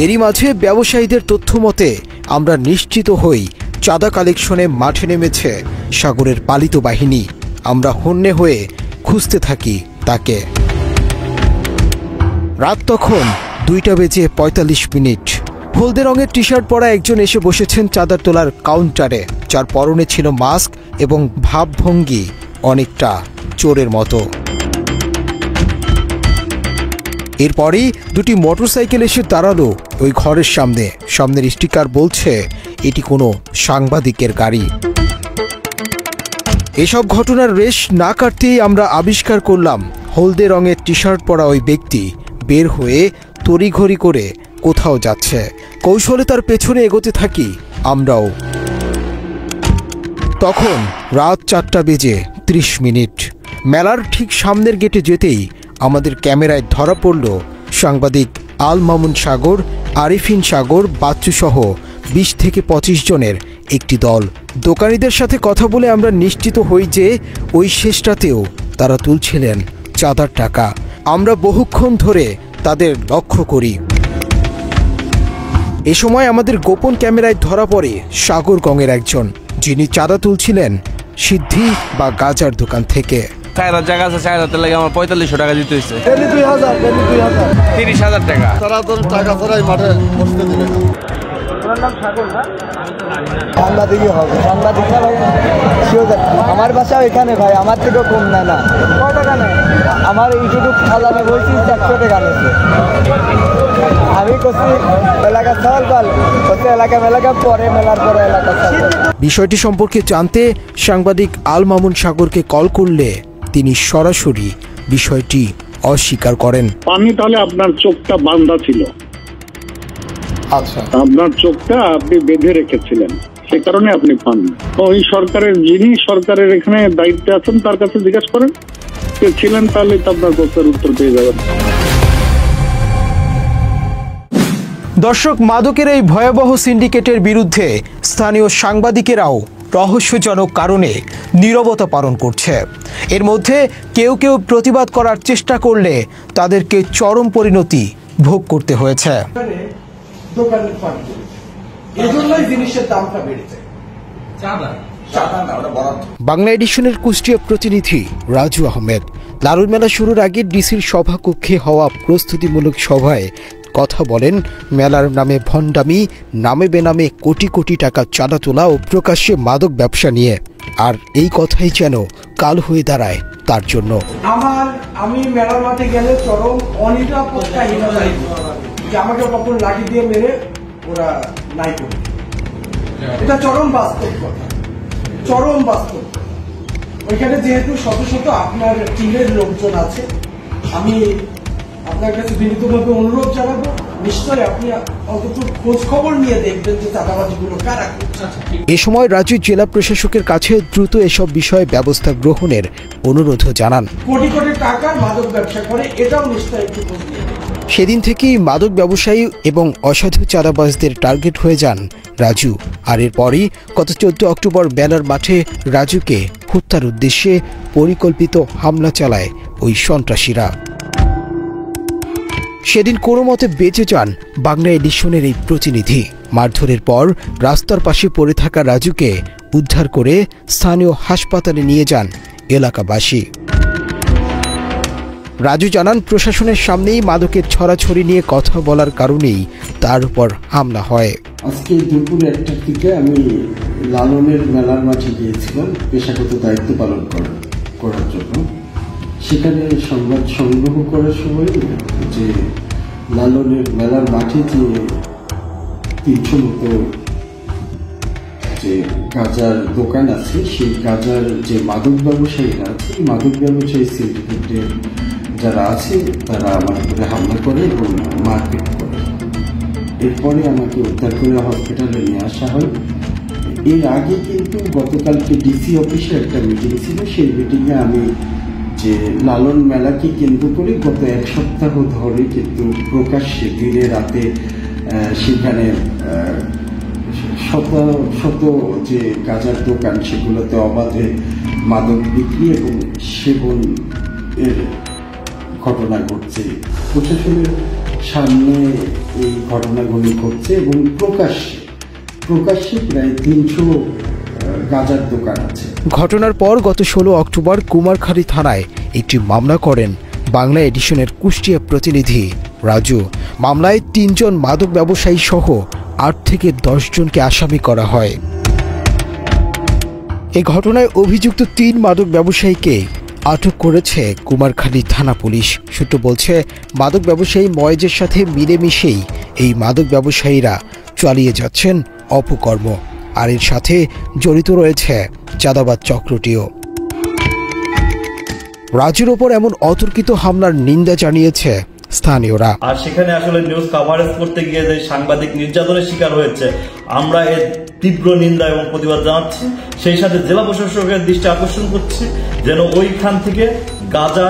এরই মাঝে ব্যবসায়ীদের তথ্য মতে আমরা নিশ্চিত হই চাঁদা কালেকশনে মাঠে নেমেছে সাগরের পালিত বাহিনী। আমরা হন্যে হয়ে খুঁজতে থাকি তাকে। রাত তখন 2:45। হলদে রঙের টি শার্ট পরা একজন এসে বসেছেন চাঁদা তোলার কাউন্টারে, যার পরনে ছিল মাস্ক এবং ভাবভঙ্গি অনেকটা চোরের মতো। এরপরই দুটি মোটরসাইকেল এসে দাঁড়ালো ওই ঘরের সামনে। সামনের স্টিকার বলছে এটি কোনো সাংবাদিকের গাড়ি। এসব ঘটনার রেশ না কাটতেই আমরা আবিষ্কার করলাম হলদে রঙের টি শার্ট পরা ওই ব্যক্তি বের হয়ে তড়িঘড়ি করে কোথাও যাচ্ছে। কৌশলে তার পেছনে এগোতে থাকি আমরাও। তখন রাত 4:30। মেলার ঠিক সামনের গেটে যেতেই আমাদের ক্যামেরায় ধরা পড়ল সাংবাদিক আল মামুন সাগর, আরিফিন সাগর, বাচ্চু সহ 20 থেকে 25 জনের একটি দল। দোকানিদের সাথে কথা বলে আমরা নিশ্চিত হই যে ওই শেষটাতেও তারা তুলছিলেন চাঁদার টাকা। আমরা বহুক্ষণ ধরে তাদের লক্ষ্য করি। এ সময় আমাদের গোপন ক্যামেরায় ধরা পড়ে সাগরগঞ্জের একজন, যিনি চাঁদা তুলছিলেন সিদ্ধি বা গাজার দোকান থেকে। চাঁদার জায়গা আছে, চাঁদাতে লাগে আমার 4500 টাকা দিতে হয়েছে। 30,000 টাকা। তারা তো টাকা ছাড়াই মাঠে বসতে দিবে না। সাংবাদিকই হবে, সাংবাদিক না ভাই। আমার বাসাও এখানে ভাই, আমার থেকেও কম নেয় না। কয় টাকা নেয়? আমার ইউটিউব খাজানে বলছি 100 টাকা নিচ্ছে। আমি করছি এলাকা চাল পাল হচ্ছে, এলাকা পরে মেলার পরে এলাকা চাল। বিষয়টি সম্পর্কে জানতে সাংবাদিক আল মামুন সাগরকে কল করলে তিনি সরাসরি বিষয়টি অস্বীকার করেন। পানি তাহলে আপনার চোখটা বাঁধা ছিল। আচ্ছা, আপনার চোখটা আপনি বেঁধে রেখেছিলেন, সে কারণে আপনি পান। ওই সরকারের যিনি সরকারের এখানে দায়িত্বে আছেন তার কাছে জিজ্ঞাসা করেন, কে ছিলেন, তাহলে তো আপনার প্রশ্নের উত্তর পেয়ে যাবেন। দর্শক, মাদকের এই ভয়াবহ সিন্ডিকেটের বিরুদ্ধে স্থানীয় সাংবাদিকেরাও রহস্যজনক কারণে নীরবতা পালন করছে। এর মধ্যে কেউ কেউ প্রতিবাদ করার চেষ্টা করলে তাদেরকে চরম পরিণতি ভোগ করতে হয়েছে। বাংলা এডিশনের কুষ্টিয়া প্রতিনিধি রাজু আহমেদ। লালন মেলা শুরুর আগে ডিসির সভাকক্ষে হওয়া প্রস্তুতিমূলক সভায় কথা বলেন মেলার নামে ভণ্ডামি, নামে বেনামে কোটি কোটি টাকা চাঁদা তোলা ও প্রকাশ্যে মাদক ব্যবসা নিয়ে। আর এই কথাই যেন কাল হয়ে দাঁড়ায় তার জন্য। আমি মেলার মাঠে গেলে চরম অনিরাপত্তাহীনতা, আমাকে কখন লাঠি দিয়ে মেরে ওরা নাই করে, এটা চরম বাস্তব কথা, চরম বাস্তব। ওইখানে যেহেতু শত শত আপনার টিমের লোকজন আছে, আমি আপনার কাছে বিনীতভাবে অনুরোধ জানাবো, নিশ্চয়ই আপনি অন্তত খোঁজ খবর নিয়ে দেখবেন যে চাঁদাবাজিগুলো কারা করছে। এ সময় রাজ্য জেলা প্রশাসকের কাছে দ্রুত এসব বিষয়ে ব্যবস্থা গ্রহণের অনুরোধও জানান। কোটি কোটি টাকার মাদক ব্যবসা করে, এটাও নিশ্চয়ই একটু খোঁজ নিয়ে। সেদিন থেকেই মাদক ব্যবসায়ী এবং অসাধু চাঁদাবাজদের টার্গেট হয়ে যান রাজু। আর এরপরই গত 14 অক্টোবর মেলার মাঠে রাজুকে হত্যার উদ্দেশ্যে পরিকল্পিত হামলা চালায় ওই সন্ত্রাসীরা। সেদিন কোনো মতে বেঁচে যান বাংলা এডিশনের এই প্রতিনিধি। মারধরের পর রাস্তার পাশে পড়ে থাকা রাজুকে উদ্ধার করে স্থানীয় হাসপাতালে নিয়ে যান এলাকাবাসী। রাজু জানান, প্রশাসনের সামনেই মাদকের ছড়াছড়ি নিয়ে কথা বলার কারণেই তার উপর হামলা হয়। আজকে দুপুর 1টার দিকে আমি লালনের মেলার মাঠে গিয়েছিলাম পেশাগত দায়িত্ব পালন করার জন্য। সেখানে সংবাদ সংগ্রহ করার সময় যে লালনের মেলার মাঠে যে 300 মতো যে গাঁজার দোকান আছে, সেই গাঁজার যে মাদক ব্যবসায়ীরা আছে, মাদক ব্যবসায়ী সিন্ডিকেটে যারা আছে তারা আমার উপরে হামলা করে এবং মারপিট করে। এরপরে আমাকে উদ্ধার করে হসপিটালে নিয়ে আসা হয়। এর আগে কিন্তু গতকালকে ডিসি অফিসে একটা মিটিং ছিল, সেই মিটিংয়ে আমি যে লালন মেলাকে কেন্দ্র করে গত 1 সপ্তাহ ধরে কিন্তু প্রকাশ্যে দিনে রাতে সেখানে শত শত যে গাঁজার দোকান, সেগুলোতে অবাধে মাদক বিক্রি এবং সেবন এর ঘটনা ঘটছে। প্রশাসনের সামনে এই ঘটনাগুলি ঘটছে এবং প্রকাশ্যে প্রায় 300 গাঁজার দোকান আছে। ঘটনার পর গত 16 অক্টোবর কুমারখালী থানায় একটি মামলা করেন বাংলা এডিশনের কুষ্টিয়া প্রতিনিধি রাজু। মামলায় 3 জন মাদক ব্যবসায়ী সহ 8 থেকে 10 জনকে আসামি করা হয়। এই ঘটনায় অভিযুক্ত 3 মাদক ব্যবসায়ীকে আটক করেছে কুমারখালী থানা পুলিশ। সূত্র বলছে, মাদক ব্যবসায়ী ময়েজের সাথে মিলেমিশেই এই মাদক ব্যবসায়ীরা চালিয়ে যাচ্ছেন অপকর্ম। আর এর সাথে জড়িত রয়েছে চাঁদাবাজ চক্রটিও। রাজুর ওপর এমন অতর্কিত হামলার নিন্দা জানিয়েছে স্থানীয়রা। আর সেখানে আসলে নিউজ কাভারেজ করতে গিয়ে যে সাংবাদিক নির্যাতনের শিকার হয়েছে, আমরা এর তীব্র নিন্দা এবং প্রতিবাদ জানাচ্ছি। সেই সাথে জেলা প্রশাসকের দৃষ্টি আকর্ষণ করছি যেন ওইখান থেকে গাঁজা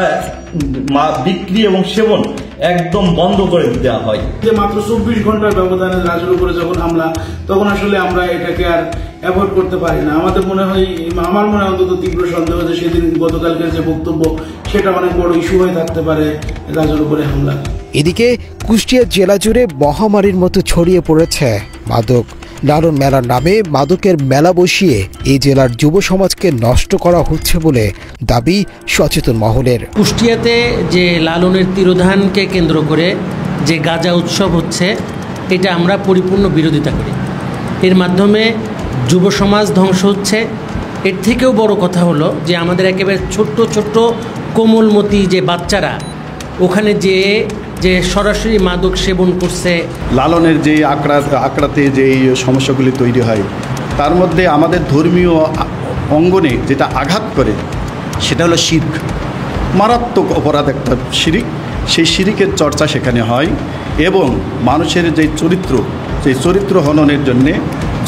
বিক্রি এবং সেবন একদম বন্ধ করে দেওয়া হয়। যে মাত্র 24 ঘন্টার ব্যবধানে রাজুর উপরে যখন হামলা, তখন আসলে আমরা এটাকে আর অ্যাভয়েড করতে পারি না। আমার মনে হয় অন্তত তীব্র সন্দেহ যে সেদিন গতকালকের যে বক্তব্য, সেটা অনেক বড় ইস্যু হয়ে থাকতে পারে রাজুর উপরে হামলা। এদিকে কুষ্টিয়া জেলা জুড়ে মহামারীর মতো ছড়িয়ে পড়েছে মাদক। লালন মেলার নামে মাদকের মেলা বসিয়ে এই জেলার যুব সমাজকে নষ্ট করা হচ্ছে বলে দাবি সচেতন মহলের। কুষ্টিয়াতে যে লালনের তিরোধানকে কেন্দ্র করে যে গাঁজা উৎসব হচ্ছে, এটা আমরা পরিপূর্ণ বিরোধিতা করি। এর মাধ্যমে যুব সমাজ ধ্বংস হচ্ছে। এর থেকেও বড় কথা হলো যে আমাদের একেবারে ছোট্ট ছোট্ট কোমলমতি যে বাচ্চারা ওখানে যে সরাসরি মাদক সেবন করছে। লালনের যে আঁকড়াতে যে সমস্যাগুলি তৈরি হয়, তার মধ্যে আমাদের ধর্মীয় অঙ্গনে যেটা আঘাত করে সেটা হলো শিরক, মারাত্মক অপরাধ একটা শিরিক। সেই শিরিকের চর্চা সেখানে হয় এবং মানুষের যে চরিত্র হননের জন্যে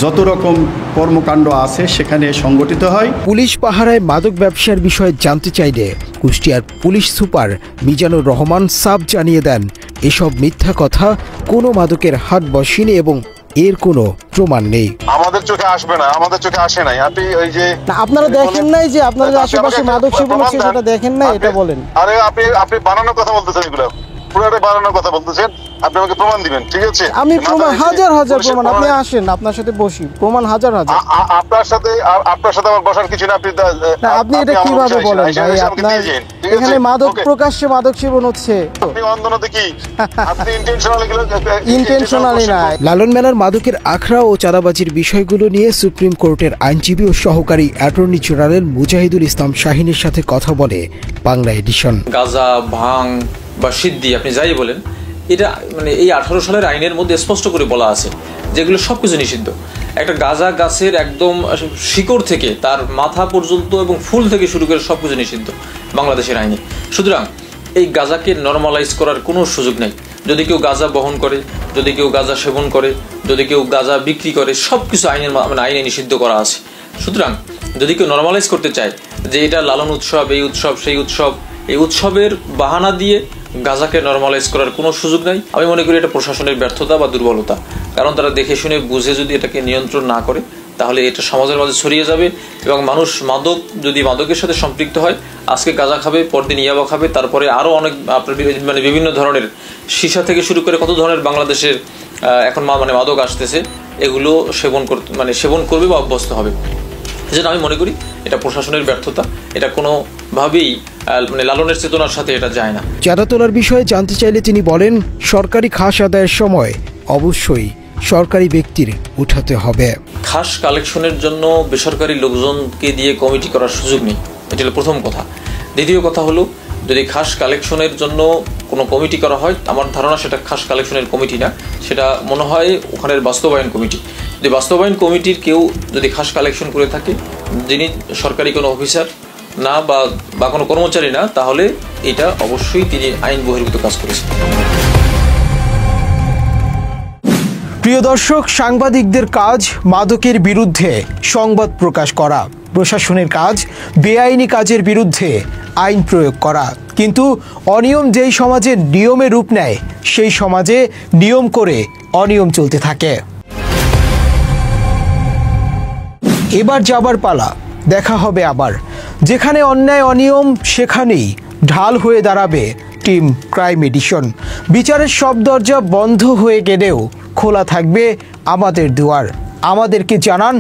যত রকম কর্মকাণ্ড আছে সেখানে সংগঠিত হয়। পুলিশ পাহারায় মাদক ব্যবসার বিষয়ে জানতে চাইলে কুষ্টিয়ার police super Mizanur Rahman sub জানিয়ে দেন, এসব মিথ্যা কথা, কোনো মাদকের হাত বসেনি এবং এর কোনো প্রমাণ নেই। আমাদের চোখে আসবে না, আমাদের চোখে আসে নাই। আপনি ওই যে আপনারা দেখেন নাই যে আপনাদের আশেপাশে মাদক সেবন হচ্ছে, সেটা দেখেন নাই, এটা বলেন। আরে আপনি বানানোর কথা বলতেছেন, এগুলো পুরোটাই বানানোর কথা বলতেছেন। আপনি আমাকে প্রমাণ দিবেন, ঠিক আছে? আমি প্রমাণ হাজার প্রমাণ, আপনি আসেন, আপনার সাথে বসি, প্রমাণ হাজার। আপনার সাথে আমার বসার কিছু না। আপনি এটা কিভাবে বলেন ভাই? আপনার এখানে মাদক প্রকাশ্যে মাদক সেবন হচ্ছে, আপনি অন্ধনতে কি আপনি ইন্টেনশনালি না। লালন মেলার মাদকের আখড়া ও চাঁদাবাজির বিষয়গুলো নিয়ে সুপ্রিম কোর্টের আইনজীবী ও সহকারী অ্যাটর্নি জেনারেল মুজাহিদুল ইসলাম শাহিনের সাথে কথা বলে বাংলা এডিশন। গাঁজা, ভাং বা সিদ্ধি, আপনি যাই বলেন, এটা মানে এই 18 সালের আইনের মধ্যে স্পষ্ট করে বলা আছে যেগুলো সবকিছু নিষিদ্ধ। একটা গাঁজা গাছের একদম শিকড় থেকে তার মাথা পর্যন্ত এবং ফুল থেকে শুরু করে সবকিছু নিষিদ্ধ বাংলাদেশের আইনে। সুতরাং এই গাঁজাকে নর্মালাইজ করার কোনো সুযোগ নেই। যদি কেউ গাঁজা বহন করে, যদি কেউ গাঁজা সেবন করে, যদি কেউ গাঁজা বিক্রি করে, সবকিছু আইনে নিষিদ্ধ করা আছে। সুতরাং যদি কেউ নর্মালাইজ করতে চায় যে এটা লালন উৎসব, এই উৎসব, সেই উৎসব, এই উৎসবের বাহানা দিয়ে গাঁজাকে নর্মালাইজ করার কোনো সুযোগ নাই। আমি মনে করি এটা প্রশাসনের ব্যর্থতা বা দুর্বলতা। কারণ তারা দেখে শুনে বুঝে যদি এটাকে নিয়ন্ত্রণ না করে, তাহলে এটা সমাজের মাঝে ছড়িয়ে যাবে এবং মানুষ যদি মাদকের সাথে সম্পৃক্ত হয়, আজকে গাঁজা খাবে, পরদিন ইয়াবা খাবে, তারপরে আরও অনেক আপনার বিভিন্ন ধরনের সীসা থেকে শুরু করে কত ধরনের বাংলাদেশের এখন মাদক আসতেছে, এগুলো সেবন করবে বা অভ্যস্ত হবে। যেটা আমি মনে করি এটা প্রশাসনের ব্যর্থতা, এটা কোনোভাবেই লালনের চেতনার সাথে এটা যায় না। চাঁদা তোলার বিষয়ে জানতে চাইলে তিনি বলেন, সরকারি খাস আদায়ের সময় অবশ্যই সরকারি ব্যক্তির উঠাতে হবে। খাস কালেকশনের জন্য বেসরকারি লোকজনকে দিয়ে কমিটি করার সুযোগ নেই, এটা হলো প্রথম কথা। দ্বিতীয় কথা হলো, যদি খাস কালেকশনের জন্য কোনো কমিটি করা হয়, আমার ধারণা সেটা খাস কালেকশনের কমিটি না, সেটা মনে হয় ওখানের বাস্তবায়ন কমিটি। যদি বাস্তবায়ন কমিটির কেউ যদি খাস কালেকশন করে থাকে, যিনি সরকারি কোনো অফিসার না বা কোনো কর্মচারী না, তাহলে এটা অবশ্যই তিনি আইন বহির্ভূত কাজ করেছেন। প্রিয় দর্শক, সাংবাদিকদের কাজ মাদকের বিরুদ্ধে সংবাদ প্রকাশ করা, প্রশাসনের কাজ বেআইনি কাজের বিরুদ্ধে আইন প্রয়োগ করা। কিন্তু অনিয়ম যেই সমাজে নিয়মে রূপ নেয়, সেই সমাজে নিয়ম করে অনিয়ম চলতে থাকে। এবার যাবার পালা, দেখা হবে আবার। যেখানে অন্যায় অনিয়ম, সেখানেই ঢাল হয়ে দাঁড়াবে টিম ক্রাইম এডিশন। বিচারের সব দরজা বন্ধ হয়ে গেলেও খোলা থাকবে আমাদের দুয়ার। আমাদেরকে জানান